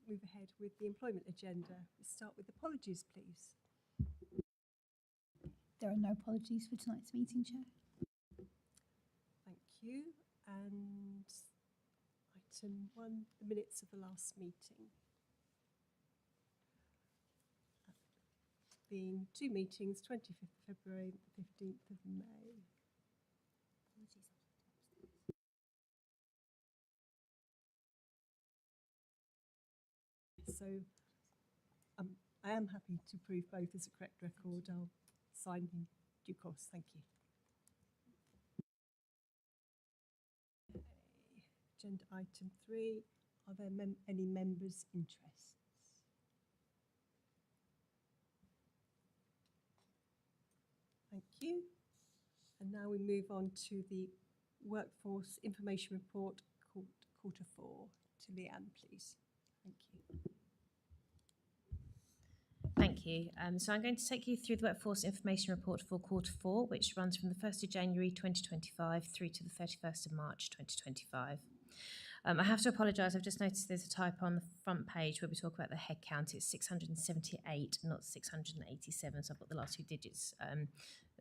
move ahead with the employment agenda. Let's start with apologies, please. There are no apologies for tonight's meeting, Chair. Thank you. And item 1, the minutes of the last meeting. Being 2 meetings, 25th of February, 15th of May. Apologies. So I am happy to prove both as a correct record. I'll sign in due course. Thank you. Okay. Agenda item 3. Are there any members' interests? Thank you. And now we move on to the Workforce Information Report, Quarter 4. To Leanne, please. Thank you. Thank you. So I'm going to take you through the Workforce Information Report for Quarter 4, which runs from the 1st of January 2025 through to the 31st of March 2025. I have to apologise, I've just noticed there's a typo on the front page where we talk about the head count. It's 678, not 687, so I've got the last 2 digits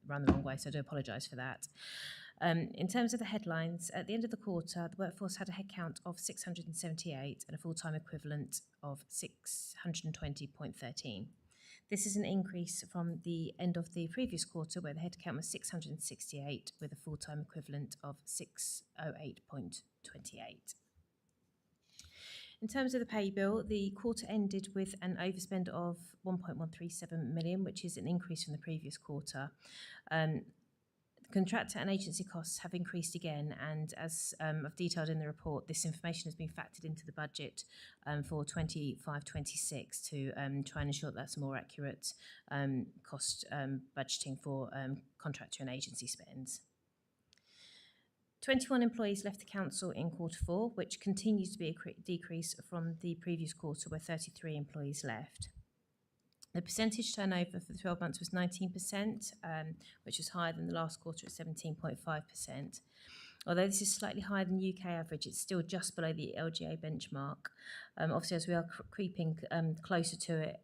run the wrong way, so I do apologise for that. In terms of the headlines, at the end of the quarter, the workforce had a head count of 678 and a full-time equivalent of 620.13. This is an increase from the end of the previous quarter, where the head count was 668 with a full-time equivalent of 608.28. In terms of the pay bill, the quarter ended with an overspend of 1.137 million, which is an increase from the previous quarter. Contractor and agency costs have increased again, and as I've detailed in the report, this information has been factored into the budget for 25-26 to try and ensure that's a more accurate cost budgeting for contractor and agency spends. 21 employees left the council in Quarter 4, which continues to be a decrease from the previous quarter where 33 employees left. The percentage turnover for the 12 months was 19%, which was higher than the last quarter at 17.5%. Although this is slightly higher than the UK average, it's still just below the LGA benchmark. Obviously, as we are creeping closer to it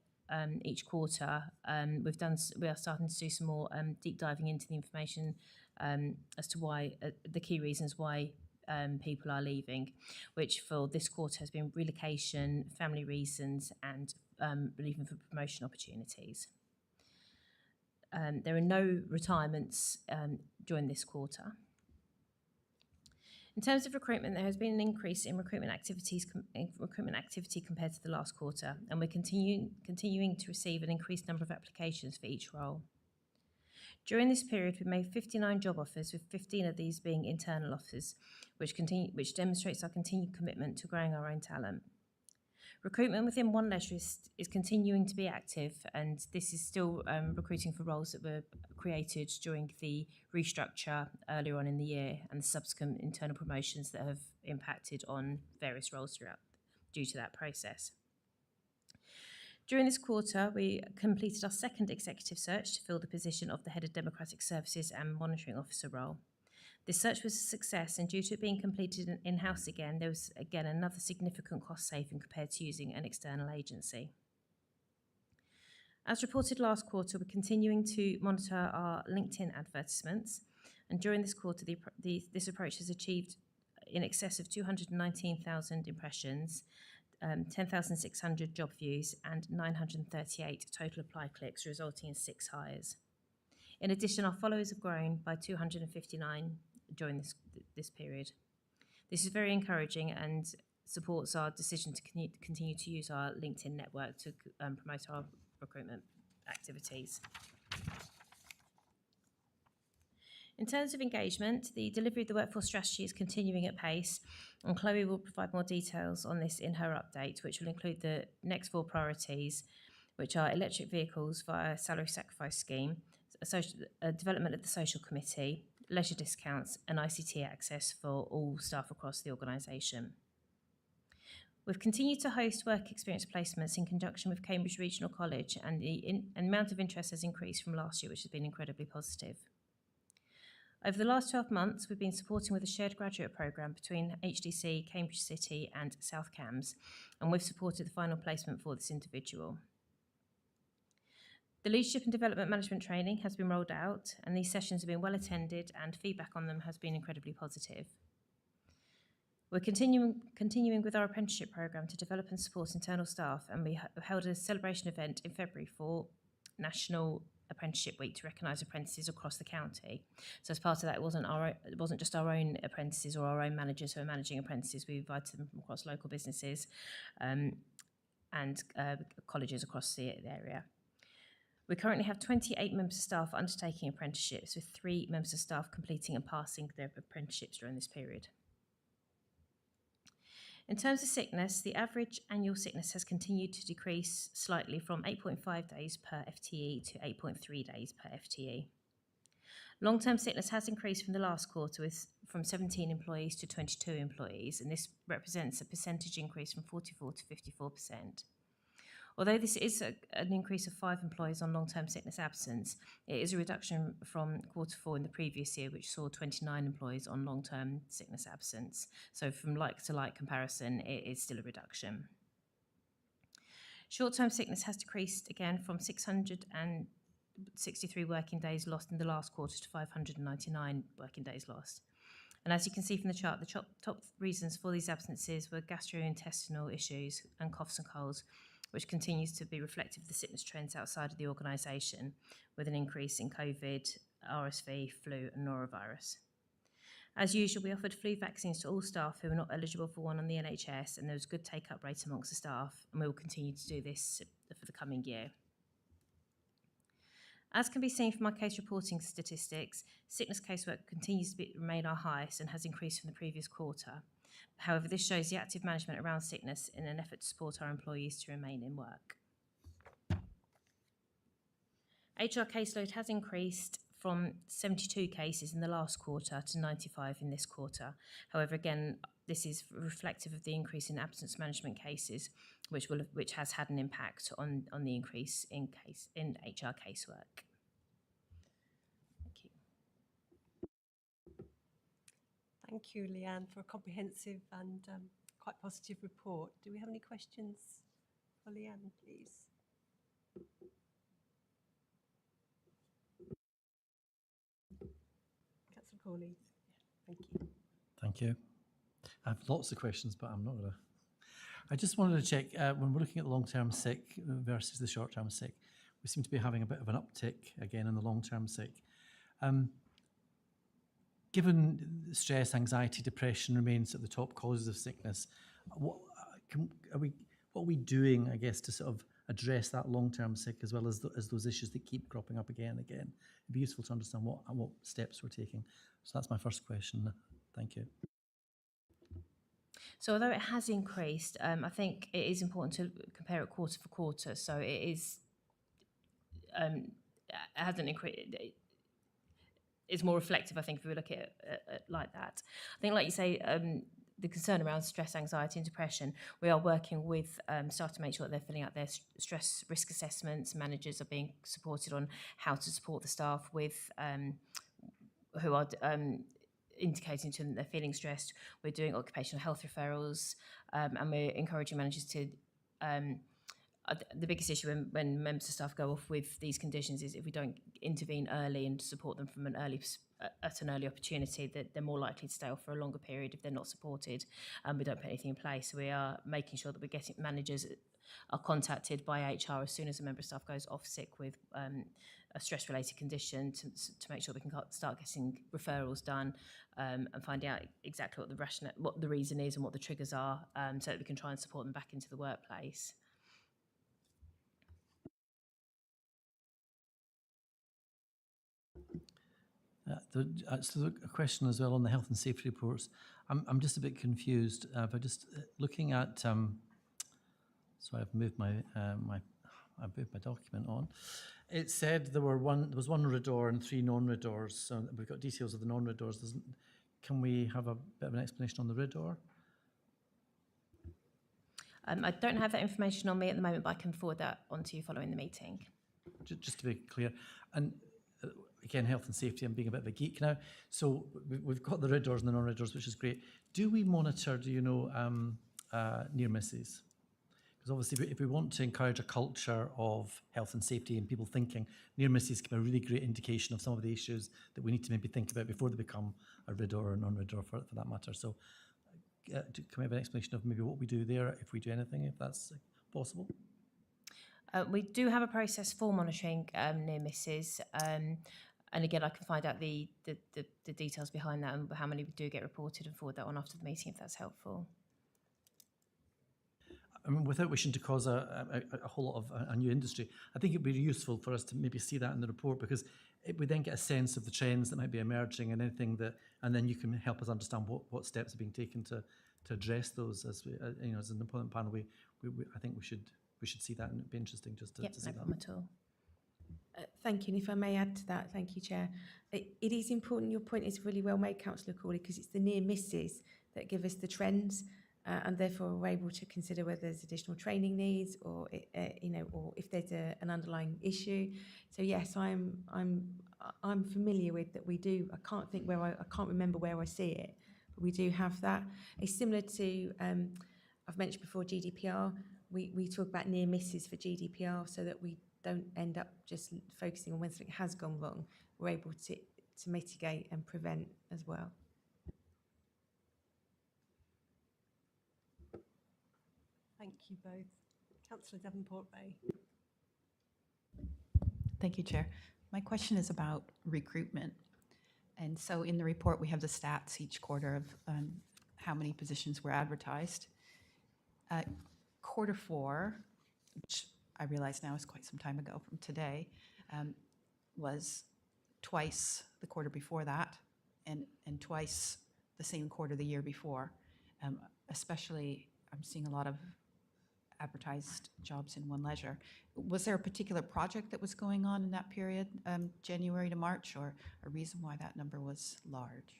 each quarter, we are starting to do some more deep diving into the information as to why the key reasons why people are leaving, which for this quarter has been relocation, family reasons, and leaving for promotion opportunities. There are no retirements during this quarter. In terms of recruitment, there has been an increase in recruitment activity compared to the last quarter, and we're continuing to receive an increased number of applications for each role. During this period, we made 59 job offers, with 15 of these being internal offers, which demonstrates our continued commitment to growing our own talent. Recruitment within One Leisure is continuing to be active, and this is still recruiting for roles that were created during the restructure earlier on in the year and the subsequent internal promotions that have impacted on various roles throughout due to that process. During this quarter, we completed our second executive search to fill the position of the Head of Democratic Services and Monitoring Officer role. This search was a success, and due to it being completed in-house again, there was again another significant cost saving compared to using an external agency. As reported last quarter, we're continuing to monitor our LinkedIn advertisements, and during this quarter, this approach has achieved in excess of 219,000 impressions, 10,600 job views, and 938 total apply clicks, resulting in 6 hires. In addition, our followers have grown by 259 during this period. This is very encouraging and supports our decision to continue to use our LinkedIn network to promote our recruitment activities. In terms of engagement, the delivery of the workforce strategy is continuing at pace, and Chloe will provide more details on this in her update, which will include the next 4 priorities, which are electric vehicles via salary sacrifice scheme, development of the social committee, leisure discounts, and ICT access for all staff across the organisation. We've continued to host work experience placements in conjunction with Cambridge Regional College, and the amount of interest has increased from last year, which has been incredibly positive. Over the last 12 months, we've been supporting with a shared graduate programme between HDC, Cambridge City and South Cambs, and we've supported the final placement for this individual. The Leadership and Development Management training has been rolled out, and these sessions have been well attended and feedback on them has been incredibly positive. We're continuing with our apprenticeship programme to develop and support internal staff, and we held a celebration event in February for National Apprenticeship Week to recognise apprentices across the county. So as part of that, it wasn't just our own apprentices or our own managers who are managing apprentices. We invited them from across local businesses and colleges across the area. We currently have 28 members of staff undertaking apprenticeships, with 3 members of staff completing and passing their apprenticeships during this period. In terms of sickness, the average annual sickness has continued to decrease slightly from 8.5 days per FTE to 8.3 days per FTE. Long-term sickness has increased from the last quarter from 17 employees to 22 employees, and this represents a percentage increase from 44 to 54%. Although this is an increase of 5 employees on long-term sickness absence, it is a reduction from Q4 in the previous year, which saw 29 employees on long-term sickness absence. So from like-to-like comparison, it is still a reduction. Short-term sickness has decreased again from 663 working days lost in the last quarter to 599 working days lost. And as you can see from the chart, the top reasons for these absences were gastrointestinal issues and coughs and colds, which continues to be reflective of the sickness trends outside of the organisation, with an increase in COVID, RSV, flu and norovirus. As usual, we offered flu vaccines to all staff who were not eligible for one on the NHS, and there was a good take-up rate amongst the staff, and we will continue to do this for the coming year. As can be seen from our case reporting statistics, sickness casework continues to remain our highest and has increased from the previous quarter. However, this shows the active management around sickness in an effort to support our employees to remain in work. HR caseload has increased from 72 cases in the last quarter to 95 in this quarter. However, again, this is reflective of the increase in absence management cases, which has had an impact on the increase in HR casework. Thank you, Leanne, for a comprehensive and quite positive report. Do we have any questions for Leanne, please? Councillor Corley. Thank you. Thank you. I have lots of questions, but I'm not going to. I just wanted to check, when we're looking at long-term sick versus the short-term sick, we seem to be having a bit of an uptick again in the long-term sick. Given stress, anxiety, depression remains at the top causes of sickness, what are we doing, I guess, to sort of address that long-term sick as well as those issues that keep cropping up again and again? It'd be useful to understand what steps we're taking. So that's my first question. Thank you. So although it has increased, I think it is important to compare it quarter for quarter. So it is, it hasn't increased. It's more reflective, I think, if we look at it like that. I think, like you say, the concern around stress, anxiety and depression, we are working with staff to make sure that they're filling out their stress risk assessments. Managers are being supported on how to support the staff with who are indicating to them that they're feeling stressed. We're doing occupational health referrals and we're encouraging managers to the biggest issue when members of staff go off with these conditions is if we don't intervene early and support them from at an early opportunity, that they're more likely to stay off for a longer period if they're not supported. We don't put anything in place. So we are making sure that we're getting managers are contacted by HR as soon as a member of staff goes off sick with a stress-related condition to make sure we can start getting referrals done and finding out exactly what the reason is and what the triggers are, so that we can try and support them back into the workplace. So a question as well on the health and safety reports. I'm just a bit confused. But just looking at, sorry, I've moved my document on. It said there was one RIDOR and 3 non-RIDORs. So we've got details of the non-RIDORs. Can we have a bit of an explanation on the RIDOR? I don't have that information on me at the moment, but I can forward that on to you following the meeting. Just to be clear, and again, health and safety, I'm being a bit of a geek now. So we've got the red doors and the non-red doors, which is great. Do we monitor, do you know, near misses? Because obviously, if we want to encourage a culture of health and safety and people thinking, near misses can be a really great indication of some of the issues that we need to maybe think about before they become a red door or a non-red door for that matter. So can we have an explanation of maybe what we do there, if we do anything, if that's possible? We do have a process for monitoring near misses. And again, I can find out the details behind that and how many do get reported and forward that on after the meeting if that's helpful. I mean, without wishing to cause a whole lot of a new industry, I think it'd be useful for us to maybe see that in the report, because we then get a sense of the trends that might be emerging and anything that, and then you can help us understand what steps are being taken to address those. As we, you know, as an employment panel, I think we should see that, and it'd be interesting just to see No that. problem at all. Thank you, and if I may add to that, thank you, Chair. It is important, your point is really well made, Councillor Corley, because it's the near misses that give us the trends, and therefore we're able to consider whether there's additional training needs or, you know, or if there's an underlying issue. So yes, I'm familiar with that. We do. I can't remember where I see it, but we do have that. It's similar to I've mentioned before GDPR. We talk about near misses for GDPR so that we don't end up just focusing on when something has gone wrong. We're able to mitigate and prevent as well. Thank you both. Councillor Davenport-Ray. Thank you, Chair. My question is about recruitment. And so in the report, we have the stats each quarter of how many positions were advertised. Quarter 4, which I realize now is quite some time ago from today, was twice the quarter before that and twice the same quarter the year before. Especially, I'm seeing a lot of advertised jobs in One Leisure. Was there a particular project that was going on in that period, January to March, or a reason why that number was large?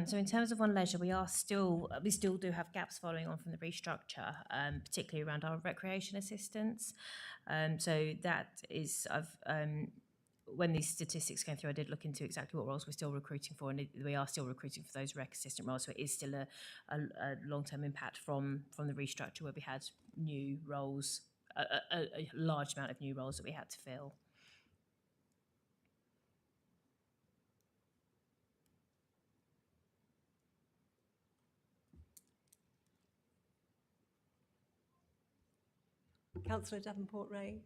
So in terms of One Leisure, we still do have gaps following on from the restructure, particularly around our recreation assistants. So that is, when these statistics came through, I did look into exactly what roles we're still recruiting for, and we are still recruiting for those rec assistant roles. So it is still a long-term impact from the restructure, where we had new roles, a large amount of new roles that we had to fill. Councillor Davenport-Ray.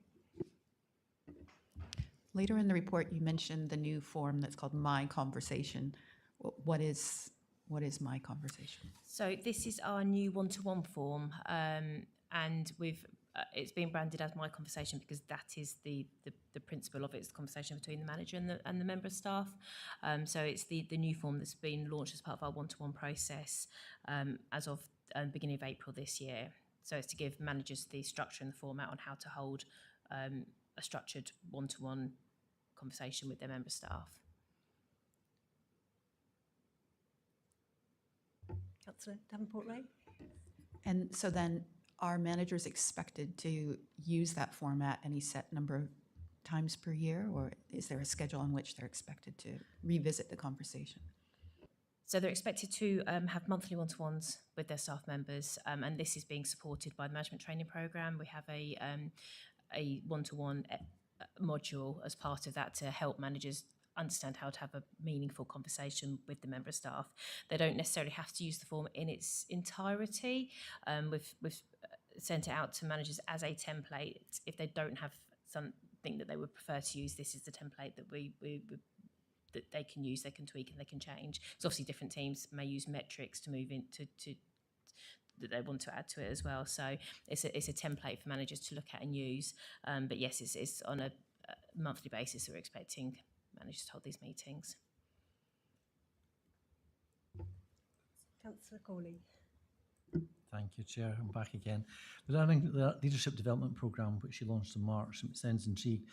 Later in the report, you mentioned the new form that's called My Conversation. What is My Conversation? So this is our new one-to-one form, and it's been branded as My Conversation because that is the principle of it. It's the conversation between the manager and the member of staff. So it's the new form that's been launched as part of our one-to-one process as of beginning of April this year. So it's to give managers the structure and the format on how to hold a structured one-to-one conversation with their member staff. Councillor Davenport-Ray. And so then are managers expected to use that format any set number of times per year, or is there a schedule on which they're expected to revisit the conversation? So they're expected to have monthly one-to-ones with their staff members, and this is being supported by the management training programme. We have a one-to-one module as part of that to help managers understand how to have a meaningful conversation with the member of staff. They don't necessarily have to use the form in its entirety. We've sent it out to managers as a template. If they don't have something that they would prefer to use, this is the template that that they can use, they can tweak and they can change. So obviously different teams may use metrics to move into that they want to add to it as well. So it's a template for managers to look at and use. But yes, it's on a monthly basis that we're expecting managers to hold these meetings. Councillor Corley. Thank you, Chair. I'm back again. The Learning Leadership Development Programme, which you launched in March, it sounds intrigued.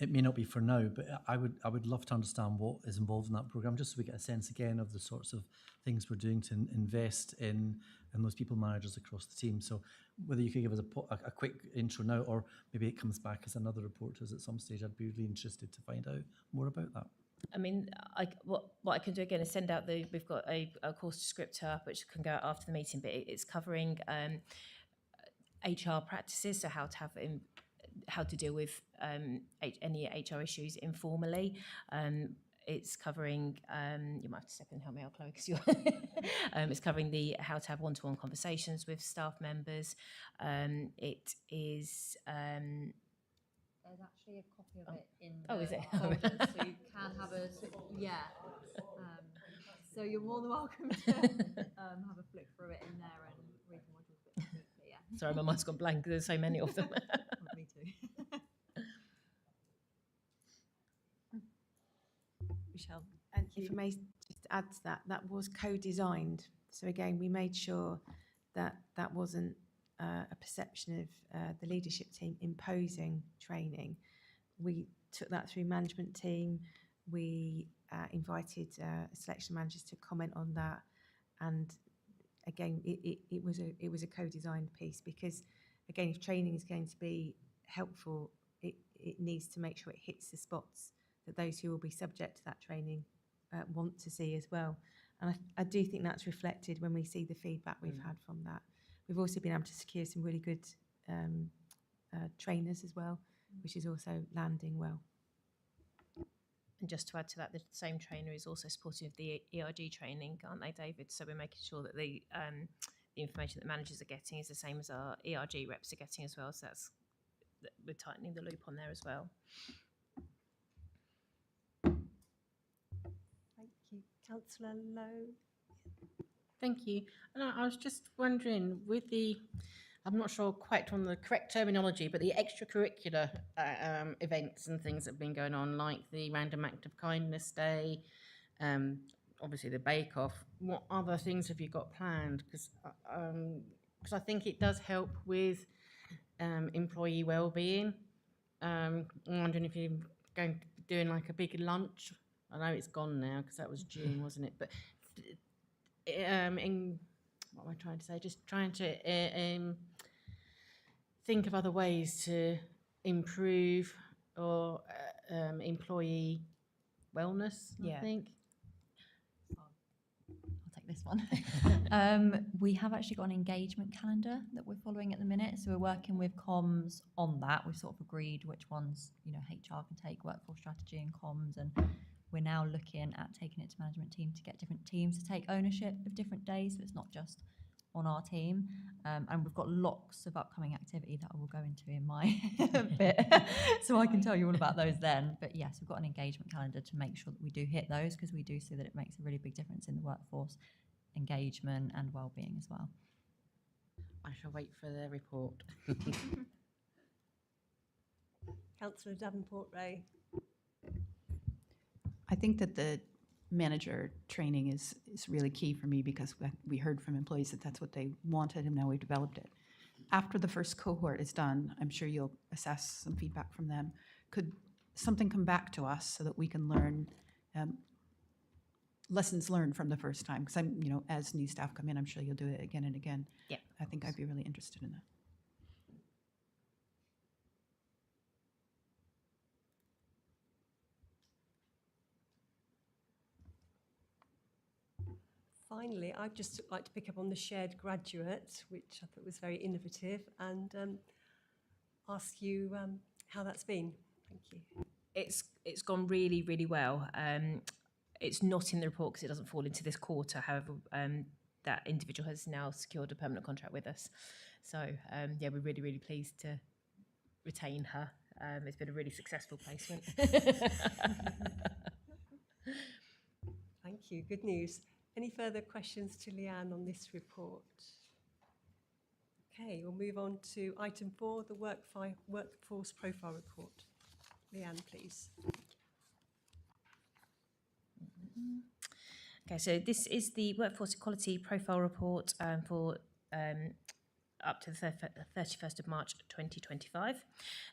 It may not be for now, but I would love to understand what is involved in that program, just so we get a sense again of the sorts of things we're doing to invest in those people managers across the team. So whether you could give us a quick intro now, or maybe it comes back as another report to us at some stage, I'd be really interested to find out more about that. I mean, what I can do again is send out we've got a course descriptor which can go out after the meeting, but it's covering HR practices, so how to deal with any HR issues informally. It's covering, you might have to step in and help me out, Chloe, because you're, it's covering how to have one-to-one conversations with staff members. It is, There's actually a copy of it in Oh, the is it? folder, so you can have a so you're more than welcome to have a flick through it in there and read the modules a bit more deeply. Yeah, sorry, my mind's gone blank, there's so many of them. me too. Michelle. And if I may just add to that, that was co-designed. So again, we made sure that that wasn't a perception of the leadership team imposing training. We took that through management team. We invited selection managers to comment on that, and again, it was a co-designed piece, because again, if training is going to be helpful, it needs to make sure it hits the spots that those who will be subject to that training want to see as well. And I do think that's reflected when we see the feedback we've had from that. We've also been able to secure some really good trainers as well, which is also landing well. And just to add to that, the same trainer is also supporting the ERG training, aren't they, David? So we're making sure that the information that managers are getting is the same as our ERG reps are getting as well. So we're tightening the loop on there as well. Thank you. Councillor Lowe. Thank you. And I was just wondering, with I'm not sure quite on the correct terminology, but the extracurricular events and things that have been going on, like the Random Act of Kindness Day, obviously the Bake Off, what other things have you got planned? Because I think it does help with employee well-being. I'm wondering if you're going to be doing like a big lunch. I know it's gone now because that was June, wasn't it? But what am I trying to say? Just trying to think of other ways to improve or employee wellness, Yeah. I think. I'll take this one. We have actually got an engagement calendar that we're following at the minute. So we're working with comms on that. We've sort of agreed which ones, HR can take, workforce strategy and comms, and we're now looking at taking it to management team to get different teams to take ownership of different days, so it's not just on our team. And we've got lots of upcoming activity that I will go into in my bit, so I can tell you all about those then. But yes, we've got an engagement calendar to make sure that we do hit those, because we do see that it makes a really big difference in the workforce engagement and well-being as well. I shall wait for the report. Councillor Davenport-Ray. I think that the manager training is really key for me, because we heard from employees that that's what they wanted, and now we've developed it. After the first cohort is done, I'm sure you'll assess some feedback from them. Could something come back to us so that we can learn lessons learned from the first time? Because as new staff come in, I'm sure you'll do it again and again. Yeah. I think I'd be really interested in that. Finally, I'd just like to pick up on the shared graduate, which I thought was very innovative, and ask you how that's been. Thank you. It's gone really, really well. It's not in the report because it doesn't fall into this quarter. However, that individual has now secured a permanent contract with us. So we're really, really pleased to retain her. It's been a really successful placement. Thank you. Good news. Any further questions to Leanne on this report? Okay, we'll move on to item 4, the workforce profile report. Leanne, please. Okay, so this is the Workforce Equality Profile Report for up to the 31st of March 2025.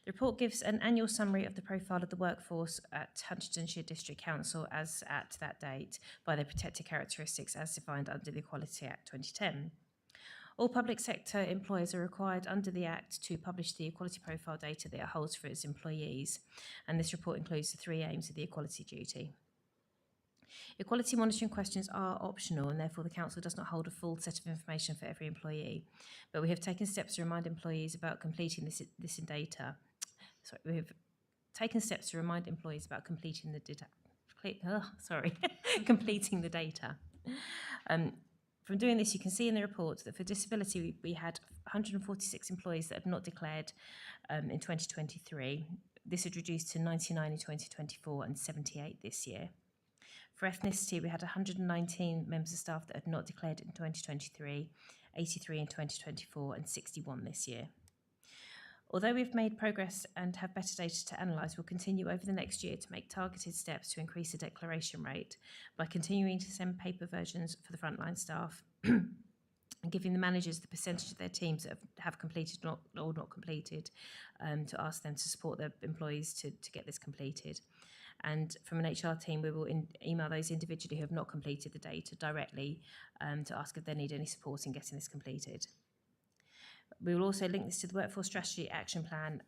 The report gives an annual summary of the profile of the workforce at Huntingdonshire District Council as at that date by their protected characteristics as defined under the Equality Act 2010. All public sector employers are required under the Act to publish the equality profile data that it holds for its employees, and this report includes the 3 aims of the equality duty. Equality monitoring questions are optional, and therefore the Council does not hold a full set of information for every employee, but we have taken steps to remind employees about completing this in data. Sorry, we have taken steps to remind employees about completing the data. Completing the data. From doing this, you can see in the report that for disability, we had 146 employees that had not declared in 2023. This had reduced to 99 in 2024 and 78 this year. For ethnicity, we had 119 members of staff that had not declared in 2023, 83 in 2024 and 61 this year. Although we've made progress and have better data to analyse, we'll continue over the next year to make targeted steps to increase the declaration rate by continuing to send paper versions for the frontline staff and giving the managers the percentage of their teams that have completed or not completed to ask them to support their employees to get this completed. And from an HR team, we will email those individually who have not completed the data directly to ask if they need any support in getting this completed. We will also link this to the Workforce Strategy Action Plan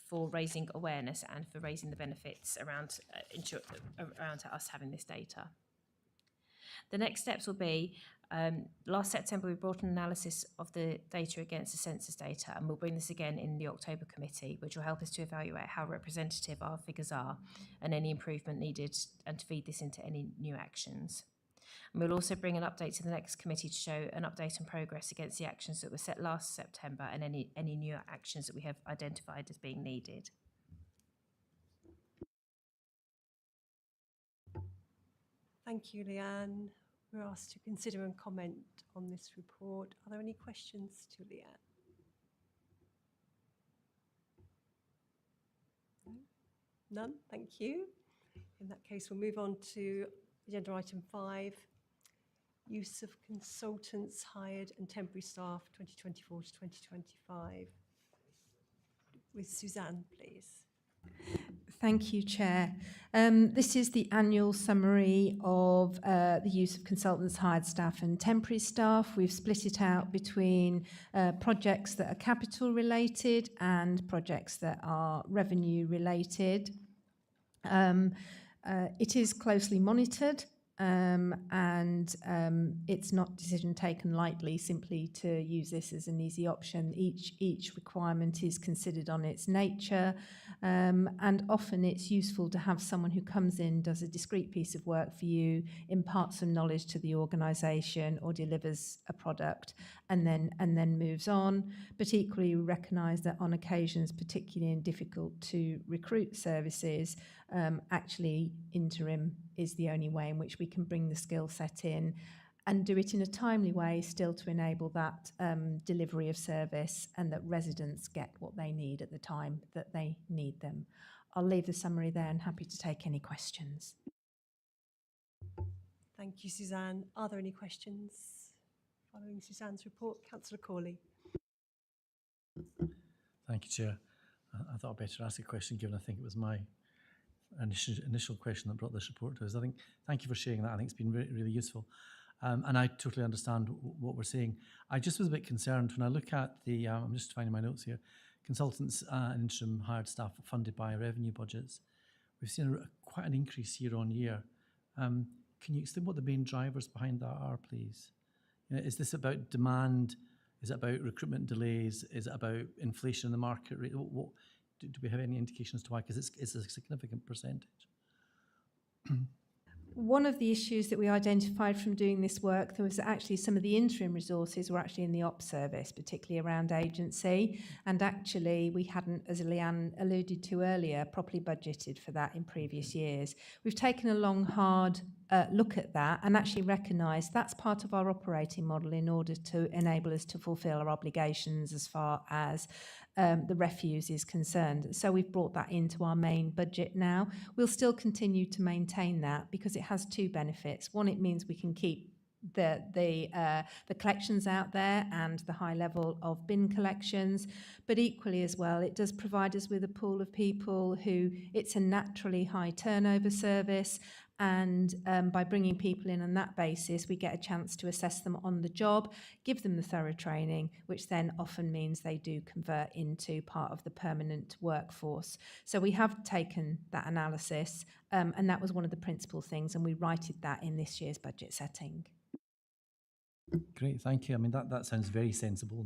for raising awareness and for raising the benefits around us having this data. The next steps will be, last September we brought an analysis of the data against the census data, and we'll bring this again in the October committee, which will help us to evaluate how representative our figures are and any improvement needed, and to feed this into any new actions. And we'll also bring an update to the next committee to show an update on progress against the actions that were set last September and any new actions that we have identified as being needed. Thank you, Leanne. We're asked to consider and comment on this report. Are there any questions to Leanne? No? None? Thank you. In that case, we'll move on to agenda item 5, use of consultants hired and temporary staff 2024 to 2025. With Suzanne, please. Thank you, Chair. This is the annual summary of the use of consultants, hired staff and temporary staff. We've split it out between projects that are capital related and projects that are revenue related. It is closely monitored and it's not a decision taken lightly simply to use this as an easy option. Each requirement is considered on its nature, and often it's useful to have someone who comes in, does a discrete piece of work for you, imparts some knowledge to the organisation or delivers a product and then moves on. But equally we recognise that on occasions, particularly in difficult to recruit services, actually interim is the only way in which we can bring the skill set in and do it in a timely way, still to enable that delivery of service and that residents get what they need at the time that they need them. I'll leave the summary there and happy to take any questions. Thank you, Suzanne. Are there any questions following Suzanne's report? Councillor Corley. Thank you, Chair. I thought I'd better ask a question, given I think it was my initial question that brought this report to us. Thank you for sharing that. I think it's been really useful. And I totally understand what we're saying. I just was a bit concerned when I look at the, I'm just finding my notes here, consultants and interim hired staff funded by revenue budgets. We've seen quite an increase year on year. Can you explain what the main drivers behind that are, please? You know, is this about demand? Is it about recruitment delays? Is it about inflation in the market rate? Do we have any indications as to why? Because it's a significant percentage. One of the issues that we identified from doing this work, there was actually some of the interim resources were actually in the ops service, particularly around agency. And actually we hadn't, as Leanne alluded to earlier, properly budgeted for that in previous years. We've taken a long, hard look at that and actually recognised that's part of our operating model in order to enable us to fulfil our obligations as far as the refuse is concerned. So we've brought that into our main budget now. We'll still continue to maintain that because it has two benefits. One, it means we can keep the collections out there and the high level of bin collections, but equally as well, it does provide us with a pool of people who it's a naturally high turnover service, and by bringing people in on that basis, we get a chance to assess them on the job, give them the thorough training, which then often means they do convert into part of the permanent workforce. So we have taken that analysis, and that was one of the principal things, and we righted that in this year's budget setting. Great, thank you. I mean, that sounds very sensible,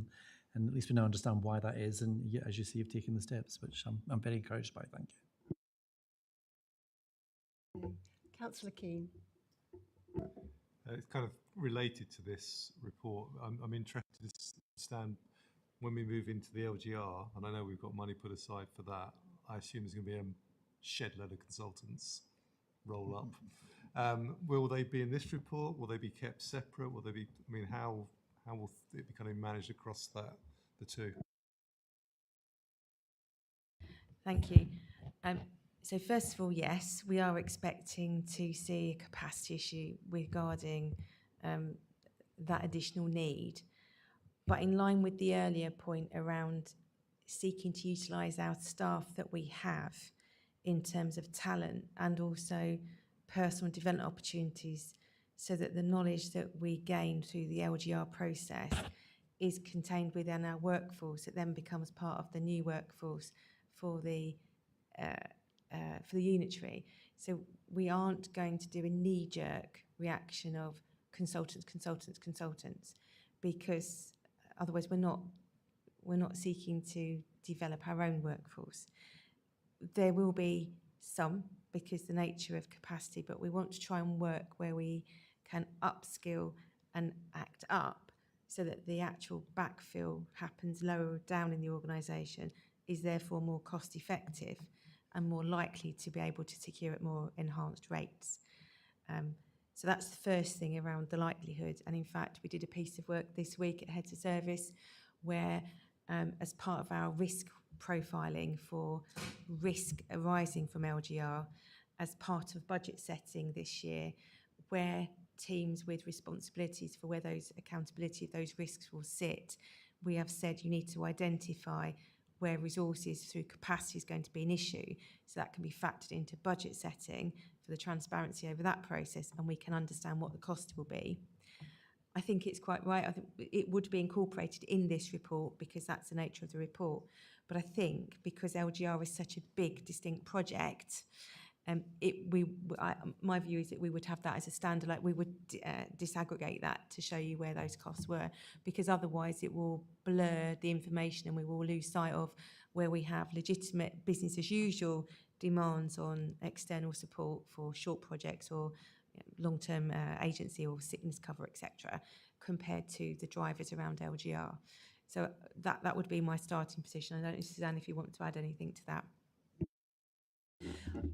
and at least we now understand why that is. And as you see, you've taken the steps, which I'm very encouraged by. Thank you. Councillor Keane. It's kind of related to this report. I'm interested to understand when we move into the LGR, and I know we've got money put aside for that. I assume there's going to be a shed load of consultants roll up. Will they be in this report? Will they be kept separate? Will they be? I mean, how will it be kind of managed across the two? Thank you. So first of all, yes, we are expecting to see a capacity issue regarding that additional need. But in line with the earlier point around seeking to utilise our staff that we have in terms of talent and also personal development opportunities, so that the knowledge that we gain through the LGR process is contained within our workforce. It then becomes part of the new workforce for the unitary. So we aren't going to do a knee-jerk reaction of consultants, because otherwise we're not seeking to develop our own workforce. There will be some, because the nature of capacity, but we want to try and work where we can upskill and act up, so that the actual backfill happens lower down in the organisation, is therefore more cost effective and more likely to be able to secure at more enhanced rates. So that's the first thing around the likelihood. And in fact, we did a piece of work this week at Heads of Service where, as part of our risk profiling for risk arising from LGR, as part of budget setting this year, where teams with responsibilities for where those accountability of those risks will sit, we have said you need to identify where resources through capacity is going to be an issue, so that can be factored into budget setting for the transparency over that process, and we can understand what the cost will be. I think it's quite right. I think it would be incorporated in this report because that's the nature of the report. But I think because LGR is such a big, distinct project, my view is that we would have that as a standalone. We would disaggregate that to show you where those costs were, because otherwise it will blur the information and we will lose sight of where we have legitimate business as usual demands on external support for short projects or long-term agency or sickness cover, etc., compared to the drivers around LGR. So that would be my starting position. I don't know, Suzanne, if you want to add anything to that.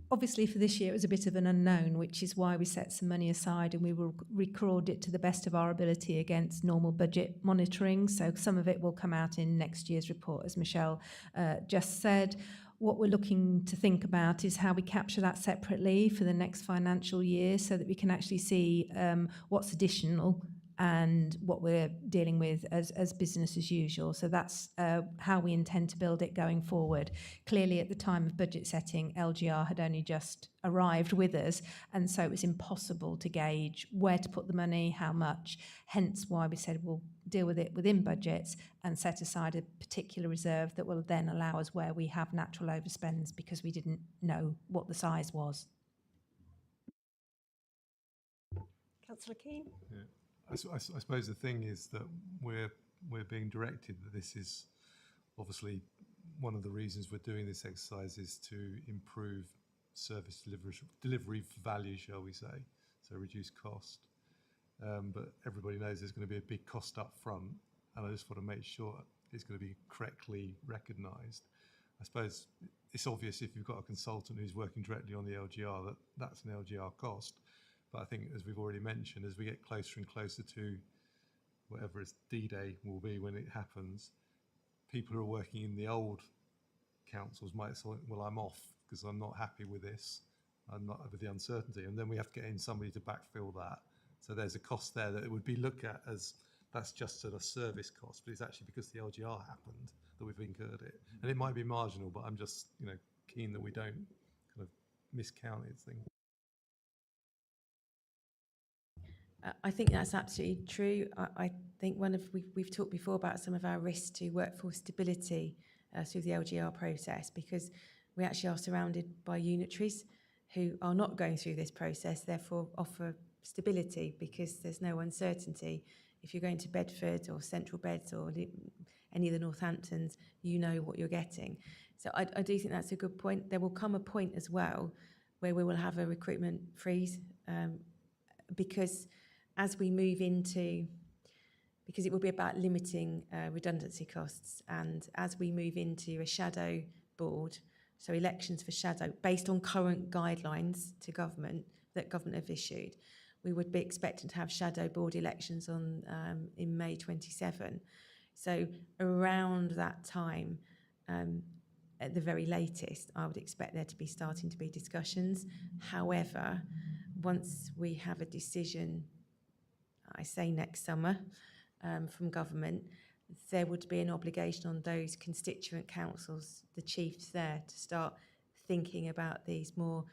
Obviously, for this year, it was a bit of an unknown, which is why we set some money aside and we will record it to the best of our ability against normal budget monitoring. So some of it will come out in next year's report, as Michelle just said. What we're looking to think about is how we capture that separately for the next financial year, so that we can actually see what's additional and what we're dealing with as business as usual. So that's how we intend to build it going forward. Clearly, at the time of budget setting, LGR had only just arrived with us, and so it was impossible to gauge where to put the money, how much, hence why we said we'll deal with it within budgets and set aside a particular reserve that will then allow us where we have natural overspends, because we didn't know what the size was. Councillor Keane? Yeah. I suppose the thing is that we're being directed that this is obviously one of the reasons we're doing this exercise is to improve service delivery value, shall we say, so reduce cost. But everybody knows there's going to be a big cost up front, and I just want to make sure it's going to be correctly recognised. I suppose it's obvious if you've got a consultant who's working directly on the LGR that that's an LGR cost. But I think, as we've already mentioned, as we get closer and closer to whatever its D-Day will be when it happens, people who are working in the old councils might say, well, I'm off because I'm not happy with this, I'm not with the uncertainty. And then we have to get in somebody to backfill that. So there's a cost there that it would be looked at as that's just a service cost, but it's actually because the LGR happened that we've incurred it. And it might be marginal, but I'm just, keen that we don't kind of miscount it thing. I think that's absolutely true. I think we've talked before about some of our risks to workforce stability through the LGR process, because we actually are surrounded by unitaries who are not going through this process, therefore offer stability because there's no uncertainty. If you're going to Bedford or Central Beds or any of the Northamptons, you know what you're getting. So I do think that's a good point. There will come a point as well where we will have a recruitment freeze because as we move into, because it will be about limiting redundancy costs, and as we move into a shadow board, so elections for shadow, based on current guidelines to government that government have issued, we would be expecting to have shadow board elections on in May 27. So around that time, at the very latest, I would expect there to be starting to be discussions. However, once we have a decision, I say next summer, from government, there would be an obligation on those constituent councils, the chiefs there, to start thinking about these more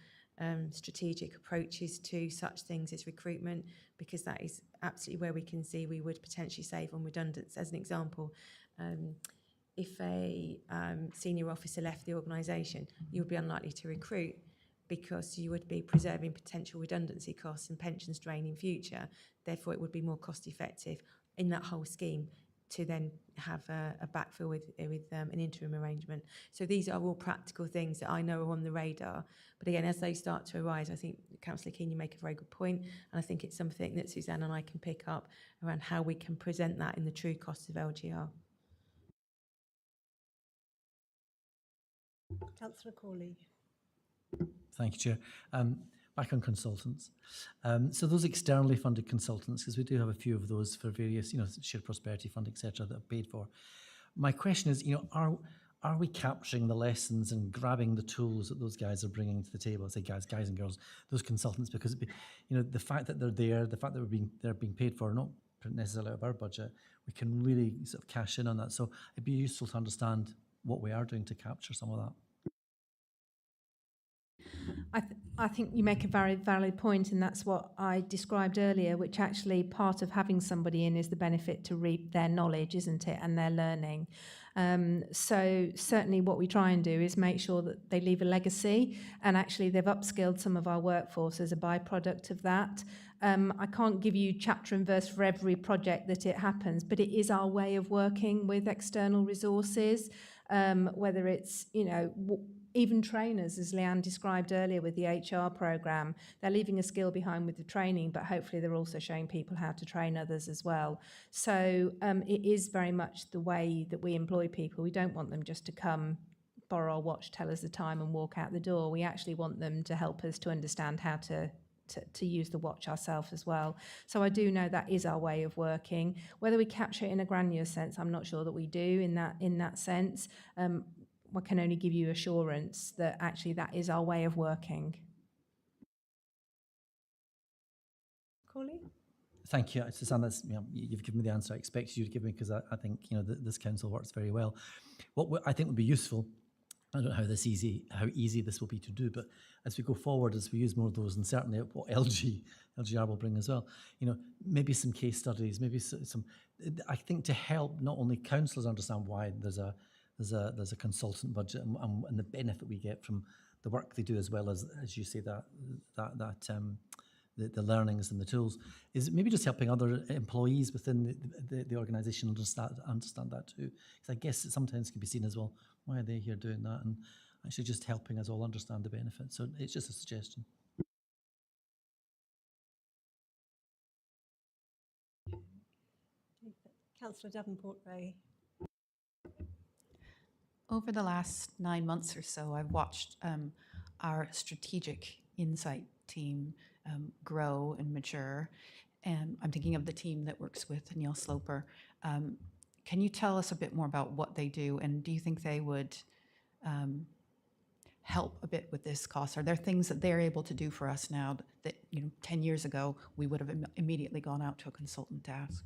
strategic approaches to such things as recruitment, because that is absolutely where we can see we would potentially save on redundancy. As an example, if a senior officer left the organisation, you would be unlikely to recruit because you would be preserving potential redundancy costs and pensions drain in future. Therefore, it would be more cost effective in that whole scheme to then have a backfill with an interim arrangement. So these are all practical things that I know are on the radar. But again, as they start to arise, I think Councillor Keane, you make a very good point, and I think it's something that Suzanne and I can pick up around how we can present that in the true costs of LGR. Councillor Corley. Thank you, Chair. Back on consultants. So those externally funded consultants, because we do have a few of those for various, shared prosperity fund, etc., that are paid for. My question is, are we capturing the lessons and grabbing the tools that those guys are bringing to the table? I say guys and girls, those consultants, because the fact that they're there, the fact that they're being paid for, not necessarily out of our budget, we can really sort of cash in on that. So it'd be useful to understand what we are doing to capture some of that. I think you make a very valid point, and that's what I described earlier, which actually part of having somebody in is the benefit to reap their knowledge, isn't it, and their learning. So certainly what we try and do is make sure that they leave a legacy, and actually they've upskilled some of our workforce as a byproduct of that. I can't give you chapter and verse for every project that it happens, but it is our way of working with external resources, whether it's, even trainers, as Leanne described earlier with the HR programme, they're leaving a skill behind with the training, but hopefully they're also showing people how to train others as well. So it is very much the way that we employ people. We don't want them just to come, borrow our watch, tell us the time and walk out the door. We actually want them to help us to understand how to use the watch ourselves as well. So I do know that is our way of working. Whether we capture it in a granular sense, I'm not sure that we do in that sense. I can only give you assurance that actually that is our way of working. Corley? Thank you, Susanne. You've given me the answer I expected you to give me, because I think this council works very well. What I think would be useful, I don't know how easy this will be to do, but as we go forward, as we use more of those, and certainly what LGR will bring as well, maybe some case studies, maybe some. I think to help not only councillors understand why there's a consultant budget and the benefit we get from the work they do, as well as you say, the learnings and the tools, is maybe just helping other employees within the organisation understand that too. Because I guess it sometimes can be seen as, well, why are they here doing that? And actually just helping us all understand the benefits. So it's just a suggestion. Councillor Davenport-Ray. Over the last 9 months or so, I've watched our strategic insight team grow and mature. And I'm thinking of the team that works with Neil Sloper. Can you tell us a bit more about what they do? And do you think they would help a bit with this cost? Are there things that they're able to do for us now that 10 years ago we would have immediately gone out to a consultant to ask?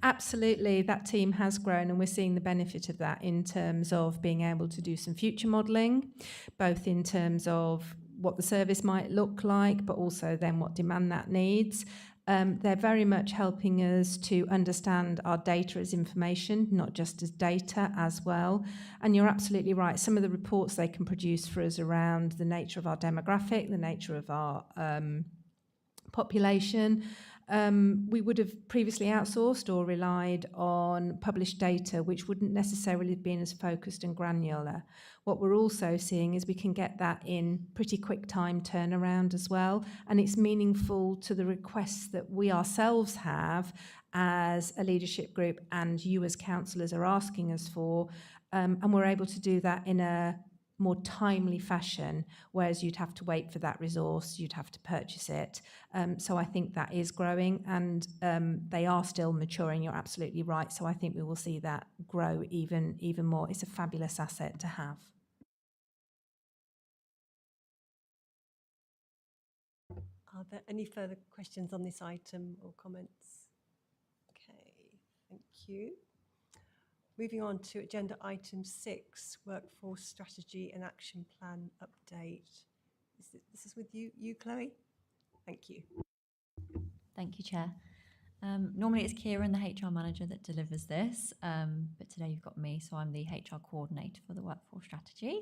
Absolutely, that team has grown, and we're seeing the benefit of that in terms of being able to do some future modelling, both in terms of what the service might look like, but also then what demand that needs. They're very much helping us to understand our data as information, not just as data as well. And you're absolutely right. Some of the reports they can produce for us around the nature of our demographic, the nature of our population. We would have previously outsourced or relied on published data, which wouldn't necessarily have been as focused and granular. What we're also seeing is we can get that in pretty quick time turnaround as well, and it's meaningful to the requests that we ourselves have as a leadership group and you as councillors are asking us for, and we're able to do that in a more timely fashion, whereas you'd have to wait for that resource, you'd have to purchase it. So I think that is growing, and they are still maturing, you're absolutely right. So I think we will see that grow even more. It's a fabulous asset to have. Are there any further questions on this item or comments? Okay, thank you. Moving on to agenda item 6, workforce strategy and action plan update. This is with you, Chloe? Thank you. Thank you, Chair. Normally it's Kieran, the HR manager, that delivers this, but today you've got me, so I'm the HR coordinator for the workforce strategy.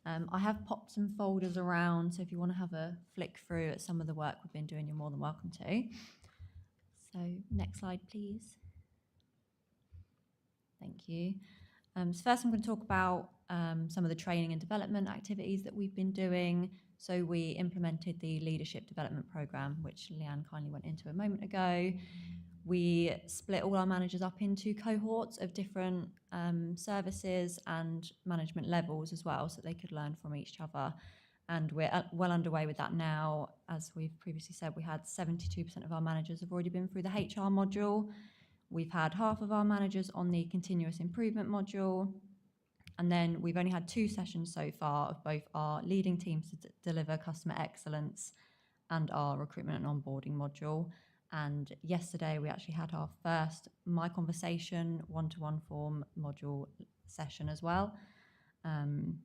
I have popped some folders around, so if you want to have a flick through at some of the work we've been doing, you're more than welcome to. So next slide, please. Thank you. So first I'm going to talk about some of the training and development activities that we've been doing. So we implemented the leadership development programme, which Leanne kindly went into a moment ago. We split all our managers up into cohorts of different services and management levels as well, so they could learn from each other. And we're well underway with that now. As we've previously said, we had 72% of our managers have already been through the HR module. We've had half of our managers on the continuous improvement module. And then we've only had 2 sessions so far of both our leading teams to deliver customer excellence and our recruitment and onboarding module. And yesterday we actually had our first My Conversation one-to-one form module session as well. And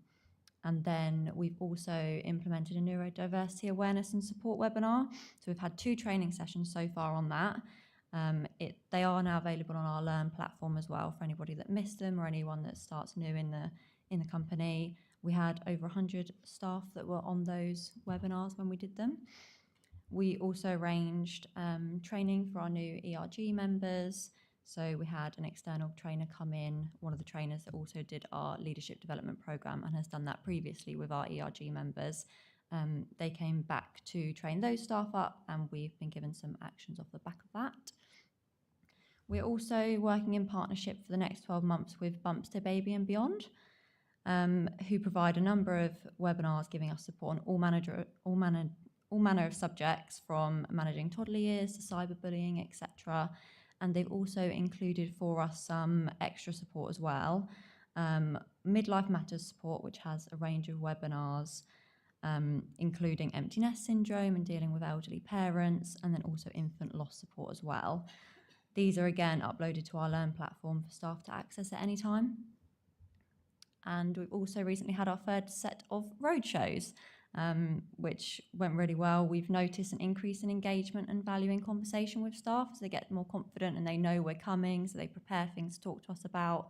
then we've also implemented a neurodiversity awareness and support webinar. So we've had 2 training sessions so far on that. They are now available on our Learn platform as well for anybody that missed them or anyone that starts new in the company. We had over 100 staff that were on those webinars when we did them. We also arranged training for our new ERG members. So we had an external trainer come in, one of the trainers that also did our leadership development programme and has done that previously with our ERG members. They came back to train those staff up, and we've been given some actions off the back of that. We're also working in partnership for the next 12 months with Bumps to Baby and Beyond, who provide a number of webinars giving us support on all manner of subjects, from managing toddler years to cyberbullying, etc. And they've also included for us some extra support as well. Midlife Matters support, which has a range of webinars, including empty nest syndrome and dealing with elderly parents, and then also infant loss support as well. These are again uploaded to our Learn platform for staff to access at any time. And we've also recently had our 3rd set of roadshows, which went really well. We've noticed an increase in engagement and value in conversation with staff, so they get more confident and they know we're coming, so they prepare things to talk to us about.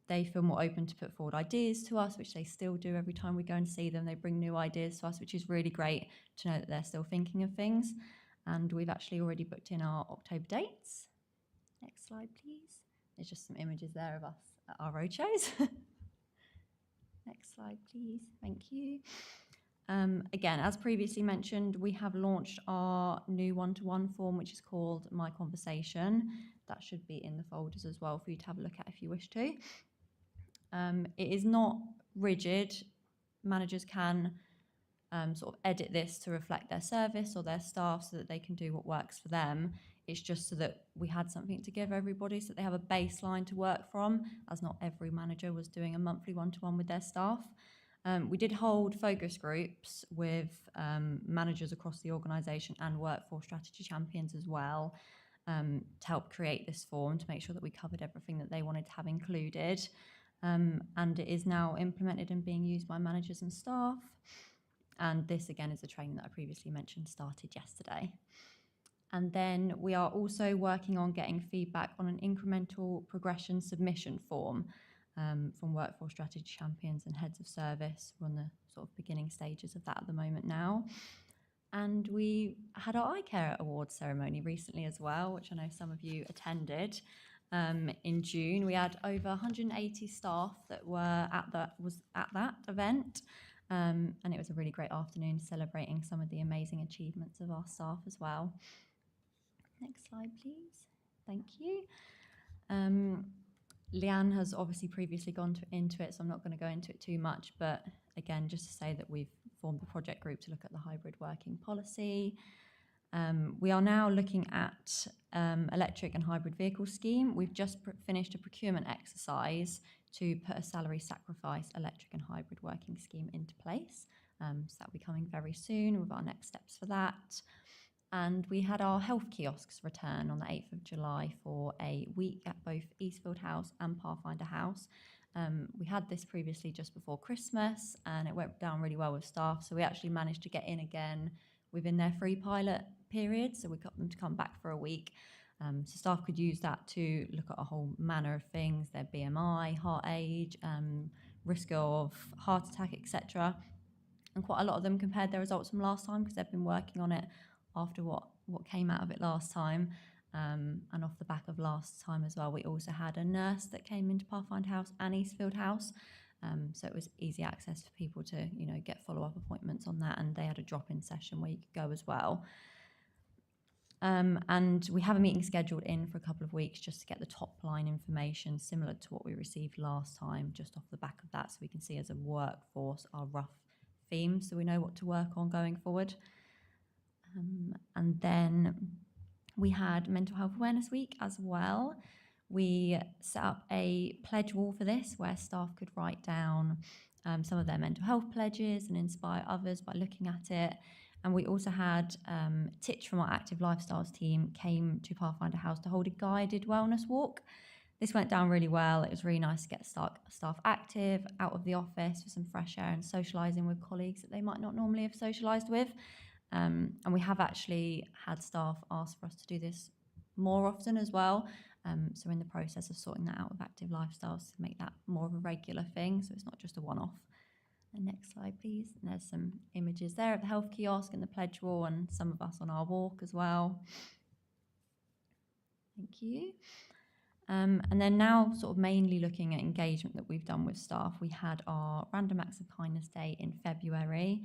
They feel more open to put forward ideas to us, which they still do every time we go and see them. They bring new ideas to us, which is really great to know that they're still thinking of things. And we've actually already booked in our October dates. Next slide, please. There's just some images there of us at our roadshows. Next slide, please. Thank you. Again, as previously mentioned, we have launched our new one-to-one form, which is called My Conversation. That should be in the folders as well for you to have a look at if you wish to. It is not rigid. Managers can sort of edit this to reflect their service or their staff so that they can do what works for them. it's just so that we had something to give everybody, so that they have a baseline to work from, as not every manager was doing a monthly one-to-one with their staff. We did hold focus groups with managers across the organisation and workforce strategy champions as well, to help create this form, to make sure that we covered everything that they wanted to have included. And it is now implemented and being used by managers and staff. And this, again, is a training that I previously mentioned started yesterday. And then we are also working on getting feedback on an incremental progression submission form from workforce strategy champions and heads of service. We're on the sort of beginning stages of that at the moment now. And we had our iCare Awards ceremony recently as well, which I know some of you attended. In June, we had over 180 staff that were at that event. And it was a really great afternoon celebrating some of the amazing achievements of our staff as well. Next slide, please. Thank you. Leanne has obviously previously gone into it, so I'm not going to go into it too much. But again, just to say that we've formed a project group to look at the hybrid working policy. We are now looking at electric and hybrid vehicle scheme. We've just finished a procurement exercise to put a salary sacrifice electric and hybrid working scheme into place. So that'll be coming very soon with our next steps for that. And we had our health kiosks return on the 8th of July for a week at both Eastfield House and Pathfinder House. We had this previously just before Christmas, and it went down really well with staff. So we actually managed to get in again within their free pilot period. So we got them to come back for a week. So staff could use that to look at a whole manner of things, their BMI, heart age, risk of heart attack, etc. And quite a lot of them compared their results from last time, because they've been working on it after what came out of it last time. And off the back of last time as well, we also had a nurse that came into Pathfinder House and Eastfield House. So it was easy access for people to, get follow-up appointments on that. And they had a drop-in session where you could go as well. And we have a meeting scheduled in for a couple of weeks just to get the top line information similar to what we received last time, just off the back of that, so we can see as a workforce our rough themes, so we know what to work on going forward. And then we had Mental Health Awareness Week as well. We set up a pledge wall for this, where staff could write down some of their mental health pledges and inspire others by looking at it. And we also had Titch from our Active Lifestyles team came to Pathfinder House to hold a guided wellness walk. This went down really well. It was really nice to get staff active, out of the office for some fresh air and socialising with colleagues that they might not normally have socialised with. And we have actually had staff ask for us to do this more often as well. So we're in the process of sorting that out with Active Lifestyles to make that more of a regular thing, so it's not just a one-off. And next slide, please. And there's some images there of the health kiosk and the pledge wall, and some of us on our walk as well. Thank you. And then now sort of mainly looking at engagement that we've done with staff. We had our Random Acts of Kindness Day in February.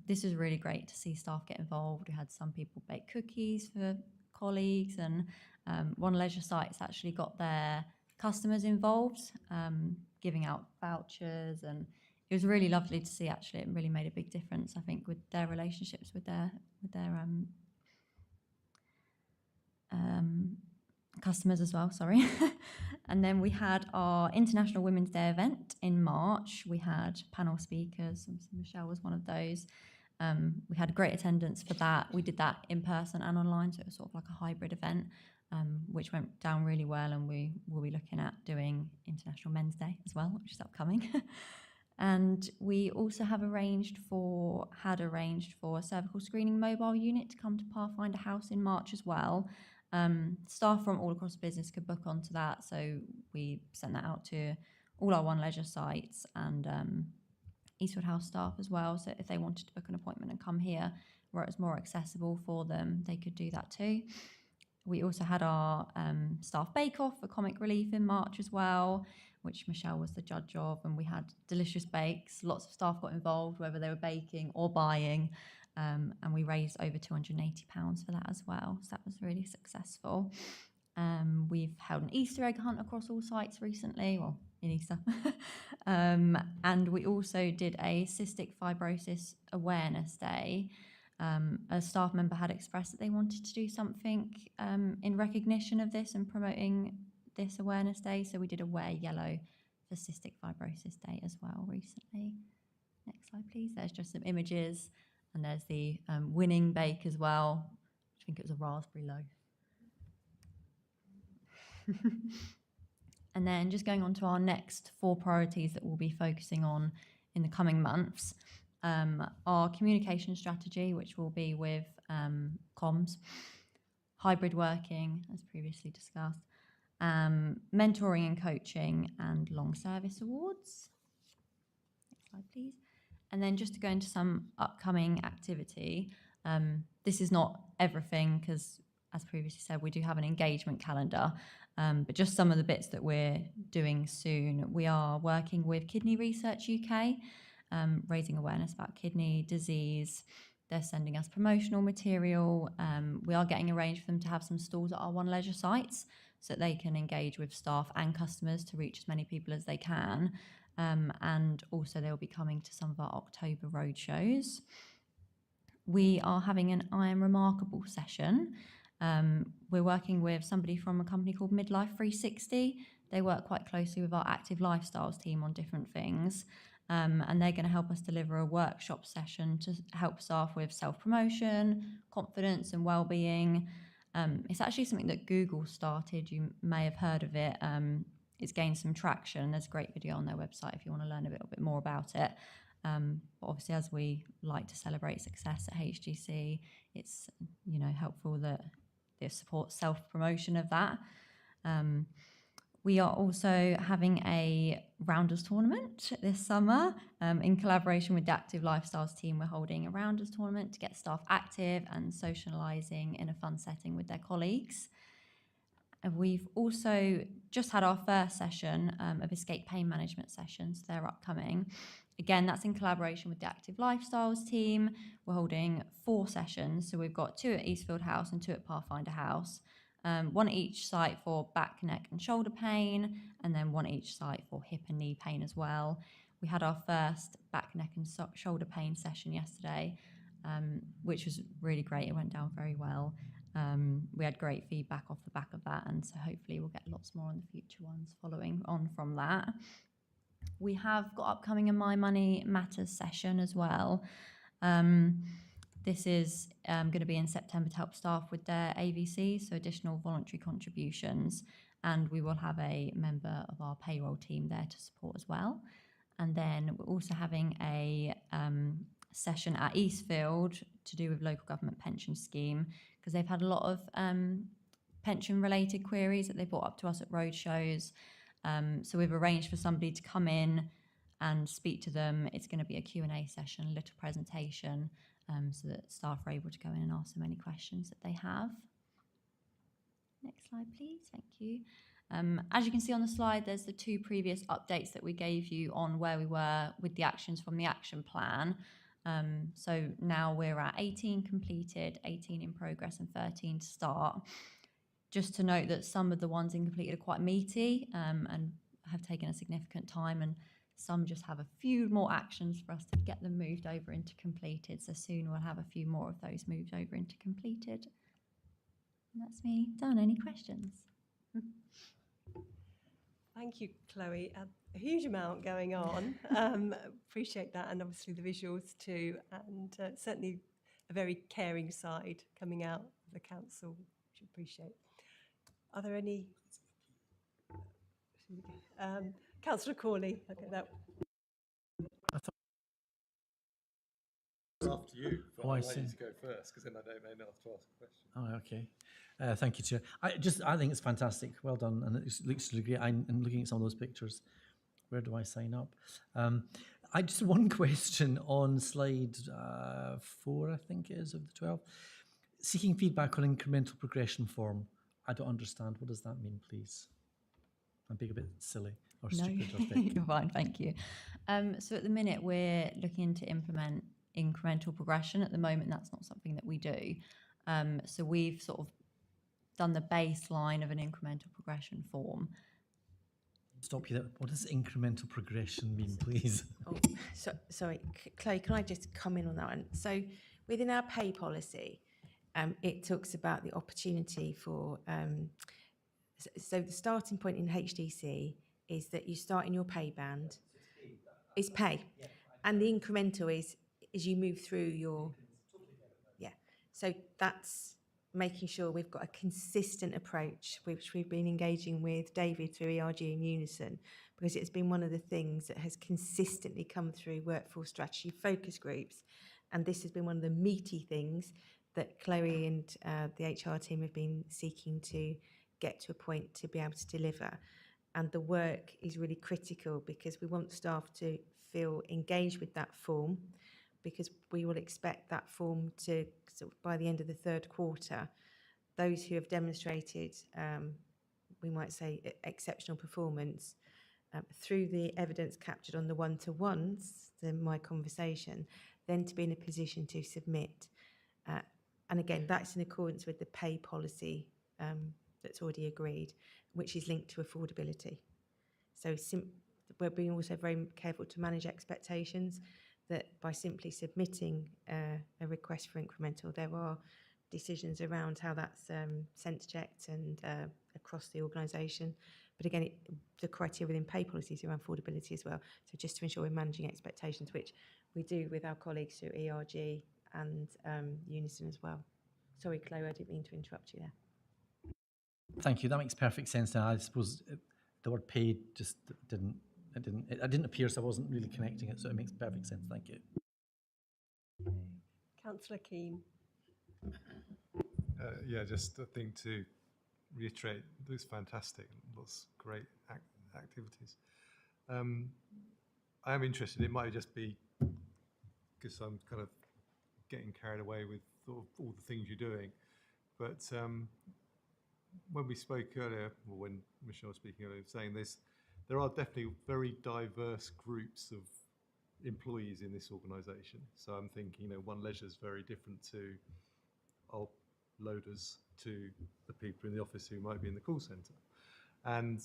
This is really great to see staff get involved. We had some people bake cookies for colleagues, and one leisure site's actually got their customers involved, giving out vouchers, and it was really lovely to see. Actually, it really made a big difference, I think, with their relationships with their customers as well, sorry. And then we had our International Women's Day event in March. We had panel speakers, and Michelle was one of those. We had great attendance for that. We did that in person and online, so it was sort of like a hybrid event, which went down really well, and we will be looking at doing International Men's Day as well, which is upcoming. And we also had arranged for a cervical screening mobile unit to come to Pathfinder House in March as well. Staff from all across the business could book onto that, so we sent that out to all our One Leisure sites and Eastwood House staff as well. So if they wanted to book an appointment and come here, where it was more accessible for them, they could do that too. We also had our staff bake-off for Comic Relief in March as well, which Michelle was the judge of, and we had delicious bakes. Lots of staff got involved, whether they were baking or buying, and we raised over £280 for that as well, so that was really successful. We've held an Easter egg hunt across all sites recently, well, in Easter. And we also did a Cystic Fibrosis Awareness Day, A staff member had expressed that they wanted to do something in recognition of this and promoting this awareness day. So we did a Wear Yellow for Cystic Fibrosis Day as well recently. Next slide, please. There's just some images, and there's the winning bake as well. I think it was a raspberry loaf. And then just going on to our next 4 priorities that we'll be focusing on in the coming months. Our communication strategy, which will be with comms, hybrid working, as previously discussed, mentoring and coaching, and long service awards. Next slide, please. And then just to go into some upcoming activity, this is not everything because, as previously said, we do have an engagement calendar, but just some of the bits that we're doing soon. We are working with Kidney Research UK, raising awareness about kidney disease. They're sending us promotional material. We are getting arranged for them to have some stalls at our One Leisure sites so that they can engage with staff and customers to reach as many people as they can. And also they'll be coming to some of our October road shows. We are having an I Am Remarkable session. We're working with somebody from a company called Midlife 360. They work quite closely with our active lifestyles team on different things. And they're going to help us deliver a workshop session to help staff with self-promotion, confidence and well-being. It's actually something that Google started. You may have heard of it. It's gained some traction. There's a great video on their website if you want to learn a little bit more about it. But obviously, as we like to celebrate success at HGC, it's helpful that they support self-promotion of that. We are also having a Rounders tournament this summer. In collaboration with the Active Lifestyles team, we're holding a Rounders tournament to get staff active and socialising in a fun setting with their colleagues. And we've also just had our first session of Escape Pain Management sessions. They're upcoming. Again, that's in collaboration with the Active Lifestyles team. We're holding 4 sessions. So we've got 2 at Eastfield House and 2 at Pathfinder House. 1 at each site for back, neck and shoulder pain, and then 1 at each site for hip and knee pain as well. We had our first back, neck and shoulder pain session yesterday, which was really great. It went down very well. We had great feedback off the back of that, and so hopefully we'll get lots more on the future ones following on from that. We have got upcoming a My Money Matters session as well. This is going to be in September to help staff with their AVC, so additional voluntary contributions, and we will have a member of our payroll team there to support as well. And then we're also having a session at Eastfield to do with local government pension scheme, because they've had a lot of pension-related queries that they brought up to us at road shows. So we've arranged for somebody to come in and speak to them. It's going to be a Q&A session, a little presentation, so that staff are able to go in and ask them any questions that they have. Next slide, please. Thank you. As you can see on the slide, there's the 2 previous updates that we gave you on where we were with the actions from the action plan. So now we're at 18 completed, 18 in progress and 13 to start. Just to note that some of the ones incompleted are quite meaty and have taken a significant time, and some just have a few more actions for us to get them moved over into completed. So soon we'll have a few more of those moved over into completed. And that's me done. Any questions? Thank you, Chloe. A huge amount going on. Appreciate that, and obviously the visuals too, and certainly a very caring side coming out of the council, which I appreciate. Are there any? Councillor Corley, okay, that. After you, but Oh, I I'd like see. you to go first, because then I may not have to ask a question. Oh, okay. Thank you, Chair. I think it's fantastic. Well done, and it looks really great. I'm looking at some of those pictures. Where do I sign up? I just one question on slide 4, I think it is, of the 12. Seeking feedback on incremental progression form. I don't understand. What does that mean, please? I'm being a bit silly or stupid or thick. You're fine, thank you. So at the minute, we're looking to implement incremental progression. At the moment, that's not something that we do. So we've sort of done the baseline of an incremental progression form. Stop you there. What does incremental progression mean, please? Oh, sorry, Chloe, can I just come in on that one? So within our pay policy, it talks about the opportunity for, so the starting point in HDC is that you start in your pay band. It's pay. And the incremental is as you move through your, yeah. So that's making sure we've got a consistent approach, which we've been engaging with David through ERG and Unison, because it's been one of the things that has consistently come through workforce strategy focus groups. And this has been one of the meaty things that Chloe and the HR team have been seeking to get to a point to be able to deliver. And the work is really critical because we want staff to feel engaged with that form, because we will expect that form to, sort of by the end of the third quarter, those who have demonstrated, we might say, exceptional performance through the evidence captured on the one-to-ones, my conversation, then to be in a position to submit. And again, that's in accordance with the pay policy that's already agreed, which is linked to affordability. So we're being also very careful to manage expectations, that by simply submitting a request for incremental, there are decisions around how that's sense checked and across the organisation. But again, the criteria within pay policies around affordability as well. So just to ensure we're managing expectations, which we do with our colleagues through ERG and Unison as well. Sorry, Chloe, I didn't mean to interrupt you there. Thank you. That makes perfect sense now. I suppose the word paid just didn't appear, so I wasn't really connecting it. So it makes perfect sense. Thank you. Councillor Keane. Yeah, just I think to reiterate, it looks fantastic. Lots of great activities. I am interested. It might just be because I'm kind of getting carried away with all the things you're doing, but when we spoke earlier, or when Michelle was speaking earlier, saying there are definitely very diverse groups of employees in this organisation. So I'm thinking, One Leisure is very different to our loaders, to the people in the office who might be in the call centre, and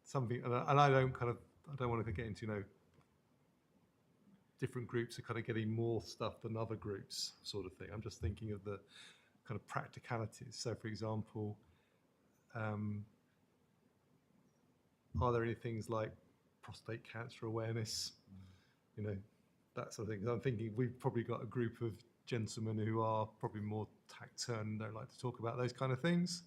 something. And I don't want to get into different groups are kind of getting more stuff than other groups, sort of thing. I'm just thinking of the kind of practicalities. So, for example, are there any things like prostate cancer awareness, that sort of thing? I'm thinking we've probably got a group of gentlemen who are probably more taciturn, don't like to talk about those kind of things.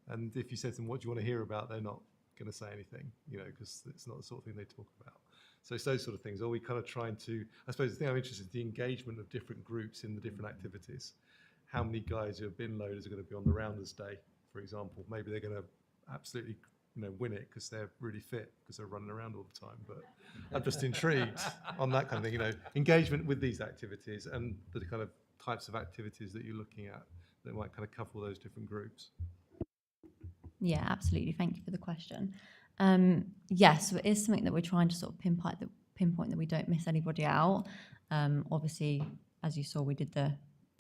And if you said to them, what do you want to hear about? They're not going to say anything, because it's not the sort of thing they talk about. So it's those sort of things. Are we kind of trying to, I suppose the thing I'm interested in is the engagement of different groups in the different activities. How many guys who have been loaders are going to be on the Rounders Day, for example? Maybe they're going to absolutely win it because they're really fit because they're running around all the time. But I'm just intrigued on that kind of thing, engagement with these activities and the kind of types of activities that you're looking at that might kind of cover all those different groups. Yeah, absolutely. Thank you for the question. Yes, so it is something that we're trying to sort of pinpoint that we don't miss anybody out. Obviously, as you saw, we did the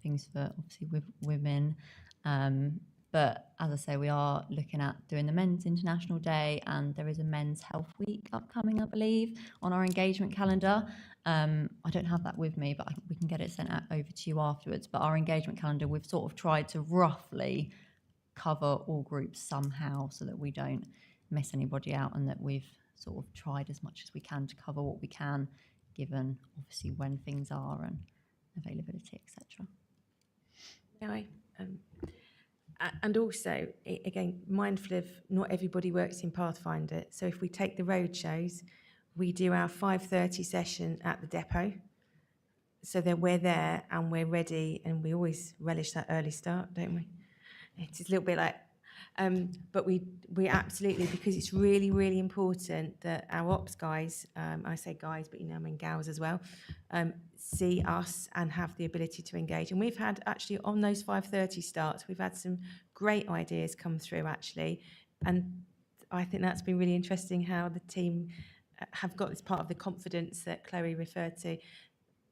things for obviously with women. But as I say, we are looking at doing the Men's International Day, and there is a Men's Health Week upcoming, I believe, on our engagement calendar. I don't have that with me, but we can get it sent out over to you afterwards. But our engagement calendar, we've sort of tried to roughly cover all groups somehow so that we don't miss anybody out, and that we've sort of tried as much as we can to cover what we can, given obviously when things are and availability, etc. And also, again, mindful of not everybody works in Pathfinder. So if we take the road shows, we do our 5:30 session at the depot. So that we're there and we're ready, and we always relish that early start, don't we? It's a little bit like, but we absolutely, because it's really, really important that our ops guys, I say guys, but I mean gals as well, see us and have the ability to engage. And we've had actually on those 5:30 starts, we've had some great ideas come through actually. And I think that's been really interesting how the team have got this part of the confidence that Chloe referred to.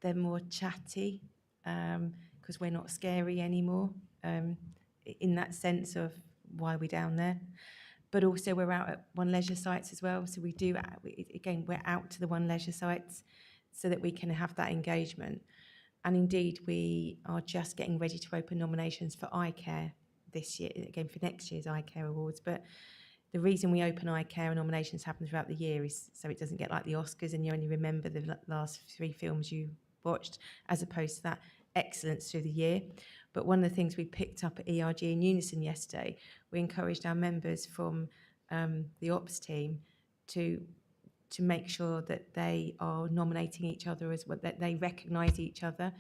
They're more chatty because we're not scary anymore in that sense of why we're down there. But also we're out at One Leisure sites as well. So we do, again, we're out to the One Leisure sites so that we can have that engagement. And indeed, we are just getting ready to open nominations for iCare this year, again for next year's iCare Awards. But the reason we open iCare and nominations happen throughout the year is so it doesn't get like the Oscars and you only remember the last 3 films you watched, as opposed to that excellence through the year. But one of the things we picked up at ERG in Unison yesterday, we encouraged our members from the ops team to make sure that they are nominating each other as well, that they recognise each other,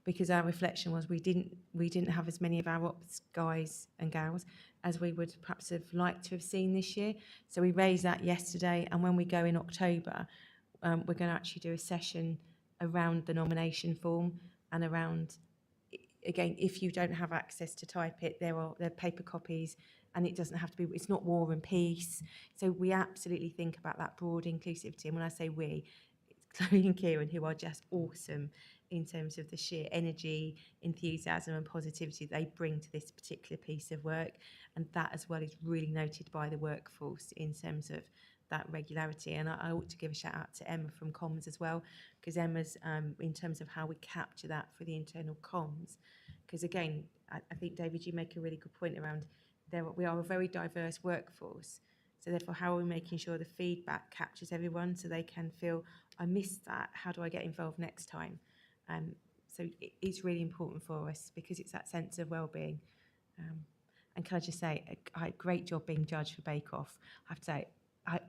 because our reflection was we didn't have as many of our ops guys and gals as we would perhaps have liked to have seen this year. So we raised that yesterday, and when we go in October, we're going to actually do a session around the nomination form and around, again, if you don't have access to type it, there are paper copies, and it doesn't have to be, it's not War and Peace. So we absolutely think about that broad inclusivity. And when I say we, it's Chloe and Kieran, who are just awesome in terms of the sheer energy, enthusiasm and positivity they bring to this particular piece of work. And that as well is really noted by the workforce in terms of that regularity. And I ought to give a shout out to Emma from Comms as well, because Emma's, in terms of how we capture that for the internal comms, because again, I think, David, you make a really good point around we are a very diverse workforce. So therefore, how are we making sure the feedback captures everyone so they can feel, I missed that, how do I get involved next time? So it's really important for us because it's that sense of well-being. And can I just say, a great job being judged for Bake Off. I have to say,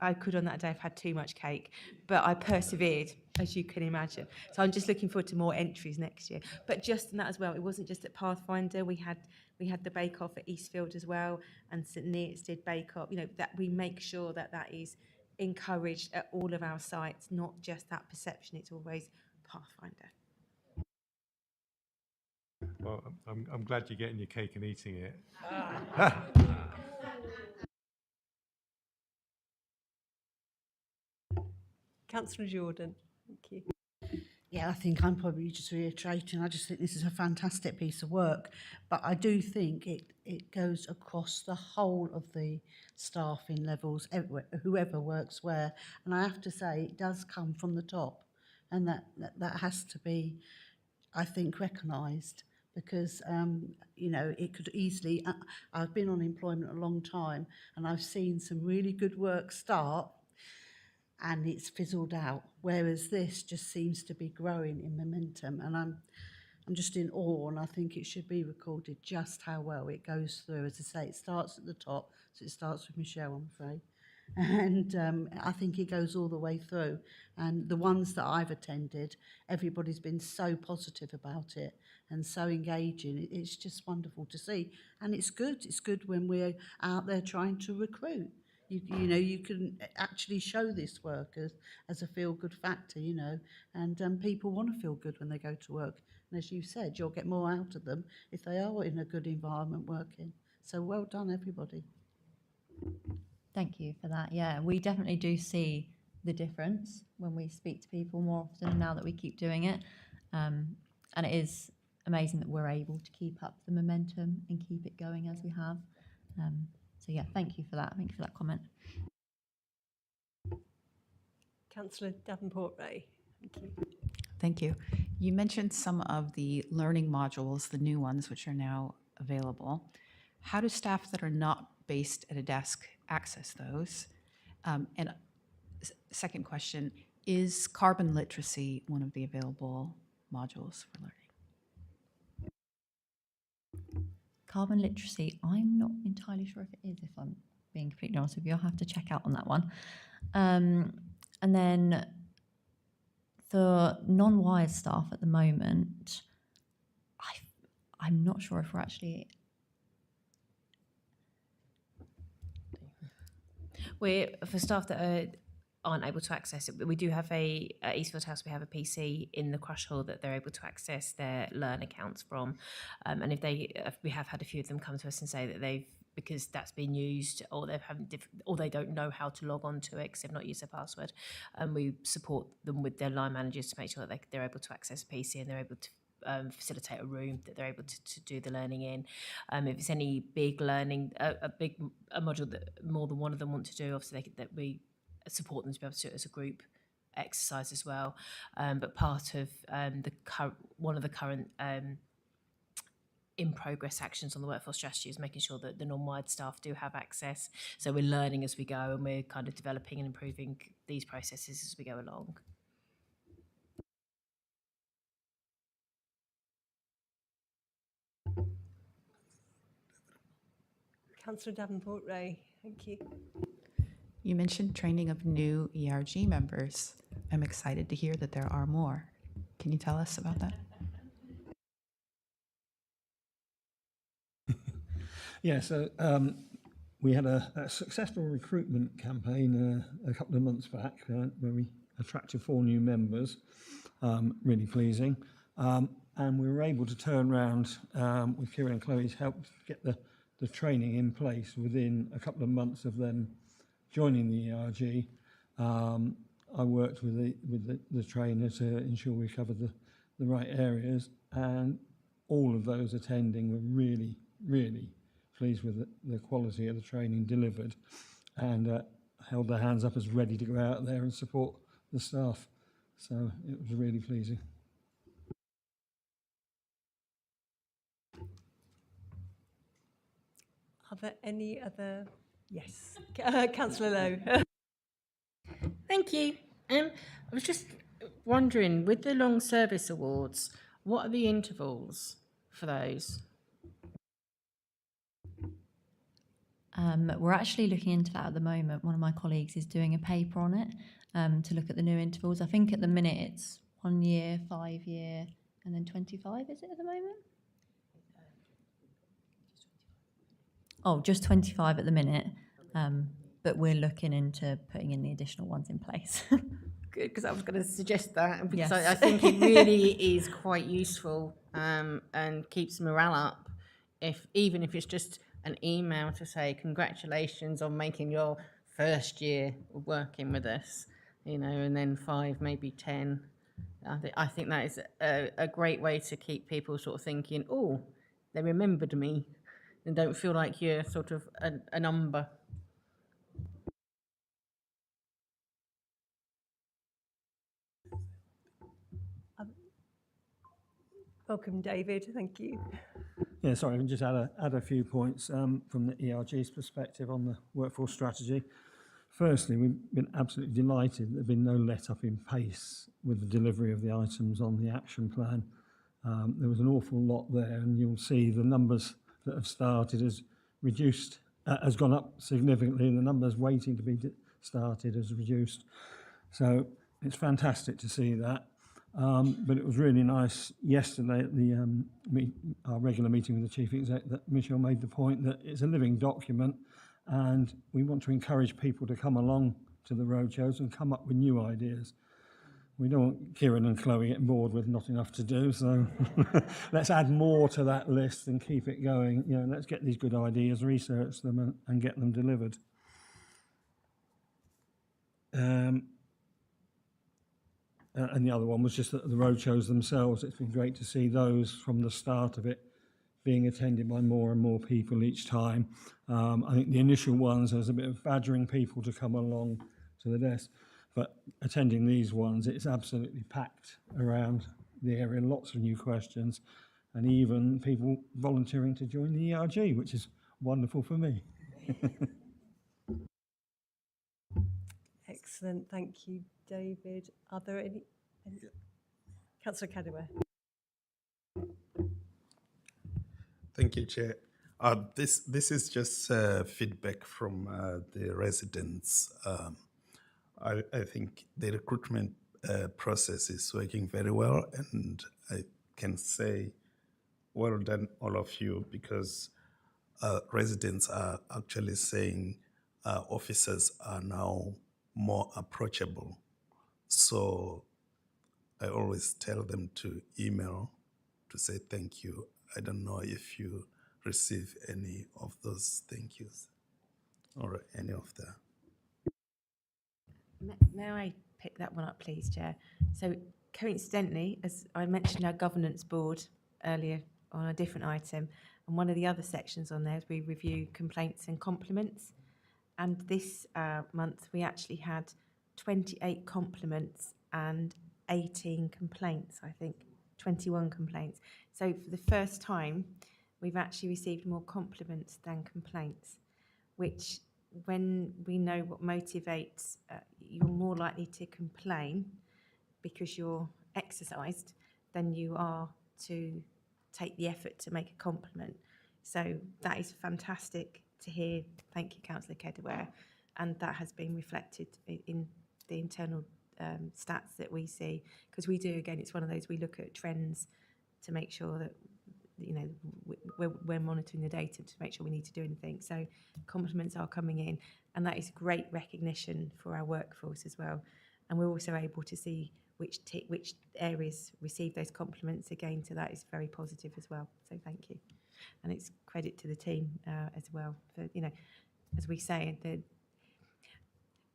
I could on that day have had too much cake, but I persevered, as you can imagine. So I'm just looking forward to more entries next year. But just in that as well, it wasn't just at Pathfinder. We had the Bake Off at Eastfield as well, and St Neots did Bake Off. You know, that we make sure that that is encouraged at all of our sites, not just that perception. It's always Pathfinder. Well, I'm glad you're getting your cake and eating it. Councillor Jordan, thank you. Yeah, I think I'm probably just reiterating. I just think this is a fantastic piece of work, but I do think it goes across the whole of the staffing levels, everywhere, whoever works where. And I have to say, it does come from the top, and that has to be, I think, recognised, because you know, it could easily. I've been on employment a long time, and I've seen some really good work start, and it's fizzled out, whereas this just seems to be growing in momentum, and I'm just in awe, and I think it should be recorded just how well it goes through. As I say, it starts at the top, so it starts with Michelle, I'm afraid, and I think it goes all the way through, and the ones that I've attended, everybody's been so positive about it and so engaging. It's just wonderful to see, and it's good when we're out there trying to recruit. You know, you can actually show this work as a feel-good factor, you know, and people want to feel good when they go to work. And as you said, you'll get more out of them if they are in a good environment working. So well done, everybody. Thank you for that. Yeah, we definitely do see the difference when we speak to people more often now that we keep doing it. And it is amazing that we're able to keep up the momentum and keep it going as we have. So yeah, thank you for that. Thank you for that comment. Councillor Davenport-Ray, thank you. Thank you. You mentioned some of the learning modules, the new ones, which are now available. How do staff that are not based at a desk access those? And second question, is carbon literacy one of the available modules for learning? Carbon literacy, I'm not entirely sure if it is, if I'm being completely honest with you. I'll have to check out on that one. And then the non-wired staff at the moment, I'm not sure if we're actually... For staff that aren't able to access it, but we do have at Eastfield House, we have a PC in the crush hall that they're able to access their Learn accounts from. And if we have had a few of them come to us and say that because that's been used, or or they don't know how to log on to it because they've not used their password, and we support them with their line managers to make sure that they're able to access PC and they're able to facilitate a room that they're able to do the learning in. If it's any big learning, a module that more than one of them want to do, obviously that we support them to be able to do it as a group exercise as well. But part of one of the current in progress actions on the workforce strategy is making sure that the non-wired staff do have access. So we're learning as we go, and we're kind of developing and improving these processes as we go along. Councillor Davenport-Ray, thank you. You mentioned training of new ERG members. I'm excited to hear that there are more. Can you tell us about that? Yeah, so we had a successful recruitment campaign a couple of months back where we attracted 4 new members, really pleasing. And we were able to turn around with Kieran and Chloe's help get the training in place within a couple of months of them joining the ERG. I worked with the trainer to ensure we covered the right areas, and all of those attending were really, really pleased with the quality of the training delivered, and held their hands up as ready to go out there and support the staff. So it was really pleasing. Are there any other? Yes, Councillor Lowe. Thank you. I was just wondering, with the long service awards, what are the intervals for those? We're actually looking into that at the moment. One of my colleagues is doing a paper on it to look at the new intervals. I think at the minute it's 1 year, 5 year, and then 25, is it at the moment? Oh, just 25 at the minute. But we're looking into putting in the additional ones in place. Good, because I was going to suggest that, because Yes. I think it really is quite useful and keeps morale up, even if it's just an email to say congratulations on making your first year of working with us, and then 5, maybe 10. I think that is a great way to keep people sort of thinking, oh, they remembered me, and don't feel like you're sort of a number. Welcome, David. Thank you. Yeah, sorry, I can just add a few points from the ERG's perspective on the workforce strategy. Firstly, we've been absolutely delighted there have been no let-up in pace with the delivery of the items on the action plan. There was an awful lot there, and you'll see the numbers that have started has reduced, has gone up significantly, and the numbers waiting to be started has reduced. So it's fantastic to see that. But it was really nice yesterday at the our regular meeting with the Chief Exec that Michelle made the point that it's a living document, and we want to encourage people to come along to the roadshows and come up with new ideas. We don't want Kieran and Chloe getting bored with not enough to do, so let's add more to that list and keep it going. Let's get these good ideas, research them, and get them delivered. And the other one was just that the roadshows themselves. It's been great to see those from the start of it being attended by more and more people each time. I think the initial ones, there was a bit of badgering people to come along to the desk, but attending these ones, it's absolutely packed around the area, lots of new questions, and even people volunteering to join the ERG, which is wonderful for me. Excellent. Thank you, David. Are there any? Councillor Cadwell. Thank you, Chair. This is just feedback from the residents. I think the recruitment process is working very well, and I can say well done all of you, because residents are actually saying officers are now more approachable. So I always tell them to email to say thank you. I don't know if you receive any of those thank yous or any of that. May I pick that one up, please, Chair? So coincidentally, as I mentioned our governance board earlier on a different item, and one of the other sections on there is we review complaints and compliments. And this month we actually had 28 compliments and 18 complaints, I think, 21 complaints. So for the first time, we've actually received more compliments than complaints, which when we know what motivates, you're more likely to complain because you're exercised than you are to take the effort to make a compliment. So that is fantastic to hear. Thank you, Councillor Kedaware. And that has been reflected in the internal stats that we see, because we do, again, it's one of those, we look at trends to make sure that, you know, we're monitoring the data to make sure we need to do anything. So compliments are coming in, and that is great recognition for our workforce as well. And we're also able to see which areas receive those compliments again, so that is very positive as well. So thank you. And it's credit to the team as well for, you know, as we say,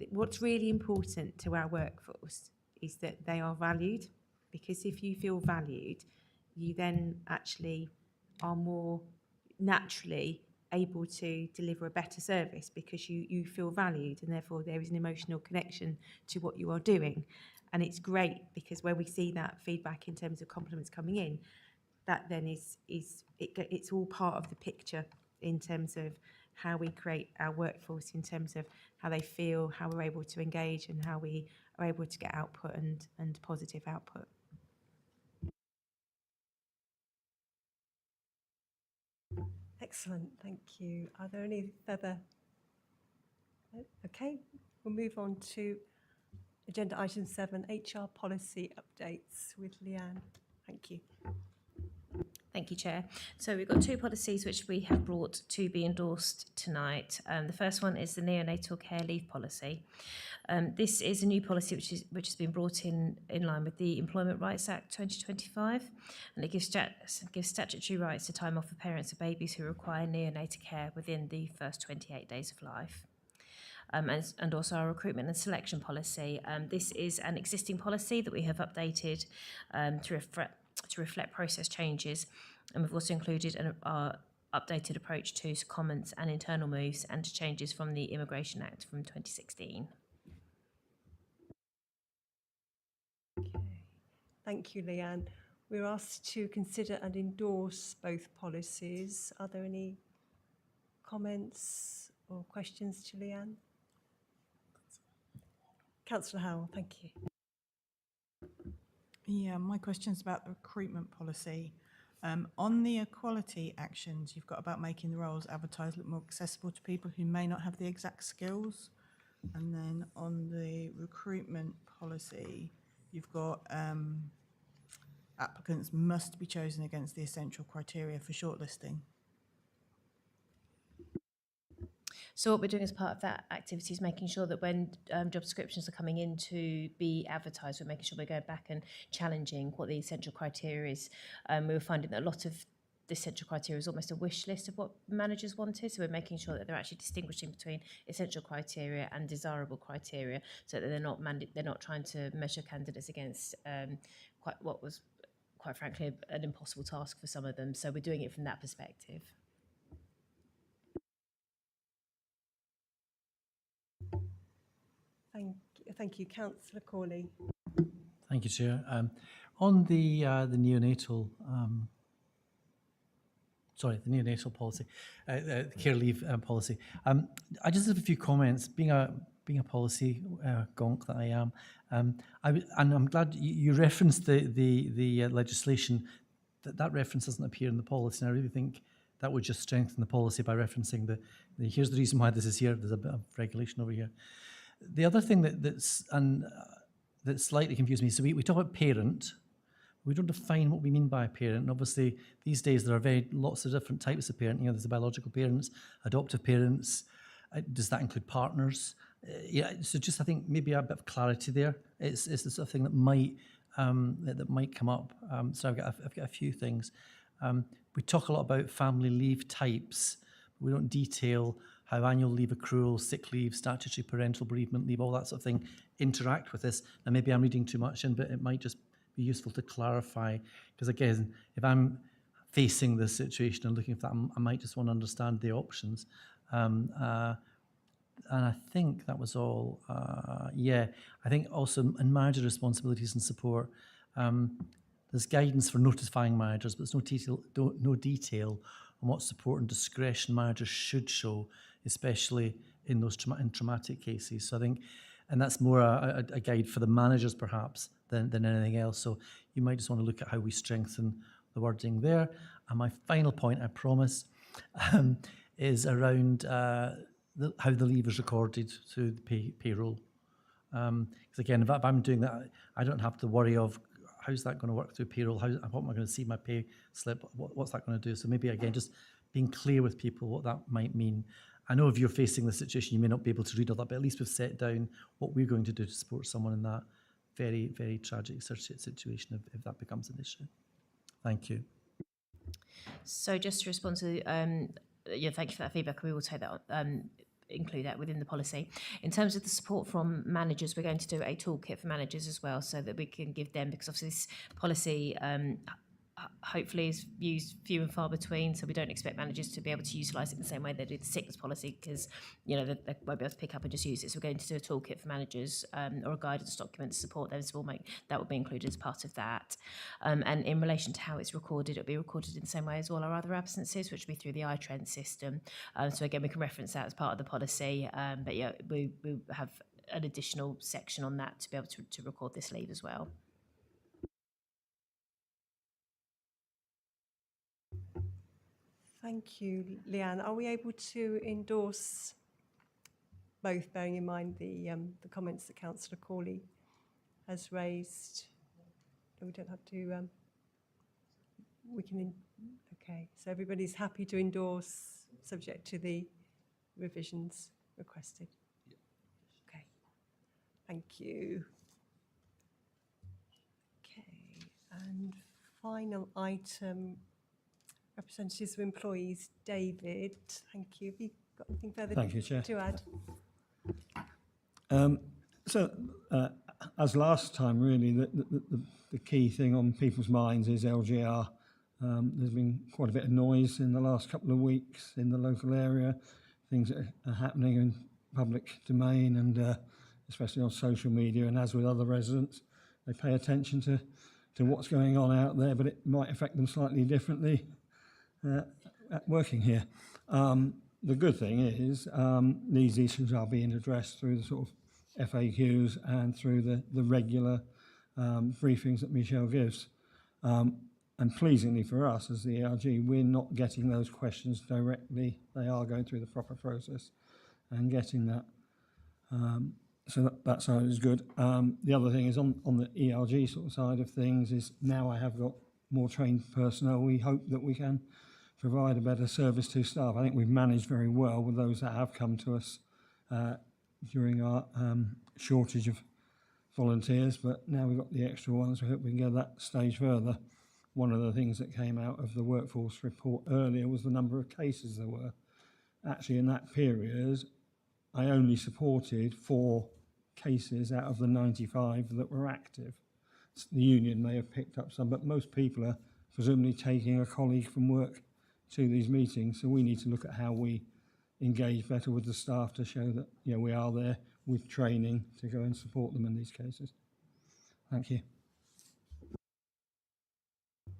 what's really important to our workforce is that they are valued, because if you feel valued, you then actually are more naturally able to deliver a better service, because you feel valued, and therefore there is an emotional connection to what you are doing. And it's great, because where we see that feedback in terms of compliments coming in, that then it's all part of the picture in terms of how we create our workforce, in terms of how they feel, how we're able to engage, and how we are able to get output and positive output. Excellent, thank you. Are there any further? No? Okay, we'll move on to agenda item 7, HR policy updates with Leanne. Thank you. Thank you, Chair. So we've got two policies which we have brought to be endorsed tonight. The first one is the neonatal care leave policy. This is a new policy which has been brought in line with the Employment Rights Act 2025, and it gives statutory rights to time off for parents of babies who require neonatal care within the first 28 days of life. And also our recruitment and selection policy. This is an existing policy that we have updated to reflect process changes, and we've also included our updated approach to comments and internal moves and to changes from the Immigration Act from 2016. Okay. Thank you, Leanne. We're asked to consider and endorse both policies. Are there any comments or questions to Leanne? Councillor Howell, thank you. Yeah, my question's about the recruitment policy. On the equality actions, you've got about making the roles advertised look more accessible to people who may not have the exact skills. And then on the recruitment policy, you've got applicants must be chosen against the essential criteria for shortlisting. So what we're doing as part of that activity is making sure that when job descriptions are coming in to be advertised, we're making sure we're going back and challenging what the essential criteria is. We were finding that a lot of the essential criteria is almost a wish list of what managers wanted, so we're making sure that they're actually distinguishing between essential criteria and desirable criteria, so that they're not trying to measure candidates against quite frankly an impossible task for some of them. So we're doing it from that perspective. Thank you, Councillor Corley. Thank you, Chair. On the neonatal, the neonatal policy, care leave policy. I just have a few comments. Being a policy gonk that I am, and I'm glad you referenced the legislation. That reference doesn't appear in the policy, and I really think that would just strengthen the policy by referencing the here's the reason why this is here. There's a bit of regulation over here. The other thing that slightly confused me, so we talk about parent, we don't define what we mean by a parent. And obviously, these days there are lots of different types of parent. You know, there's the biological parents, adoptive parents. Does that include partners? Yeah. So just I think maybe a bit of clarity there. It's the sort of thing that might come up. So I've got a few things. We talk a lot about family leave types. But we don't detail how annual leave accrual, sick leave, statutory parental bereavement leave, all that sort of thing interact with this. And maybe I'm reading too much in, but it might just be useful to clarify. Because again, if I'm facing this situation and looking for that, I might just want to understand the options. And I think that was all. Yeah, I think also in manager responsibilities and support, there's guidance for notifying managers, but there's no detail on what support and discretion managers should show, especially in those traumatic cases. So I think, and that's more a guide for the managers perhaps than anything else. So you might just want to look at how we strengthen the wording there. And my final point, I promise, is around how the leave is recorded through the payroll. Because again, if I'm doing that, I don't have to worry of how's that going to work through payroll? What am I going to see my pay slip? What's that going to do? So maybe again, just being clear with people what that might mean. I know if you're facing the situation, you may not be able to read all that, but at least we've set down what we're going to do to support someone in that very, very tragic situation if that becomes an issue. Thank you. So just to respond to, yeah, thank you for that feedback. We will take that, include that within the policy. In terms of the support from managers, we're going to do a toolkit for managers as well, so that we can give them, because obviously this policy hopefully is used few and far between, so we don't expect managers to be able to utilise it in the same way they do the sickness policy, because they won't be able to pick up and just use it. So we're going to do a toolkit for managers or a guidance document to support them. So that will be included as part of that. And in relation to how it's recorded, it'll be recorded in the same way as all our other absences, which will be through the iTrend system. So again, we can reference that as part of the policy. But yeah, we have an additional section on that to be able to record this leave as well. Thank you, Leanne. Are we able to endorse both, bearing in mind the comments that Councillor Corley has raised? No, we don't have to. We can. Okay, so everybody's happy to endorse, subject to the revisions requested. Okay, thank you. Okay, and final item. Representatives of employees, David, thank you. Have you got anything further Thank you, Chair. to add? As last time, really, the key thing on people's minds is LGR. There's been quite a bit of noise in the last couple of weeks in the local area, things that are happening in public domain and especially on social media, and as with other residents, they pay attention to what's going on out there, but it might affect them slightly differently. Working here. The good thing is these issues are being addressed through the sort of FAQs and through the regular briefings that Michelle gives. And pleasingly for us as the ERG, we're not getting those questions directly. They are going through the proper process and getting that. So that side is good. The other thing is on the ERG sort of side of things is now I have got more trained personnel. We hope that we can provide a better service to staff. I think we've managed very well with those that have come to us during our shortage of volunteers, but now we've got the extra ones. We hope we can go that stage further. One of the things that came out of the workforce report earlier was the number of cases there were. Actually, in that period, I only supported 4 cases out of the 95 that were active. The union may have picked up some, but most people are presumably taking a colleague from work to these meetings. So we need to look at how we engage better with the staff to show that we are there with training to go and support them in these cases. Thank you.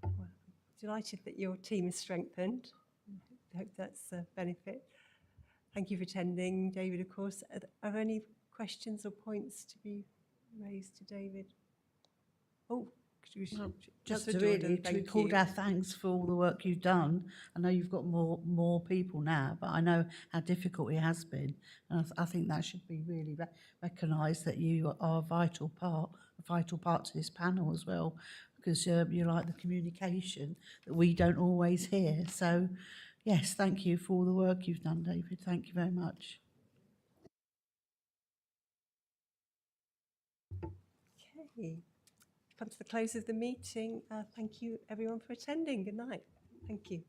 Well, delighted that your team is strengthened. I hope that's a benefit. Thank you for attending, David, of course. Are there any questions or points to be raised to David? Oh, just to really to record our thanks for all the work you've done. I know you've got more people now, but I know how difficult it has been, and I think that should be really recognised, that you are a vital part to this panel as well, because you're like the communication that we don't always hear. So, yes, thank you for all the work you've done, David. Thank you very much. Okay. Come to the close of the meeting. Thank you, everyone, for attending. Good night. Thank you.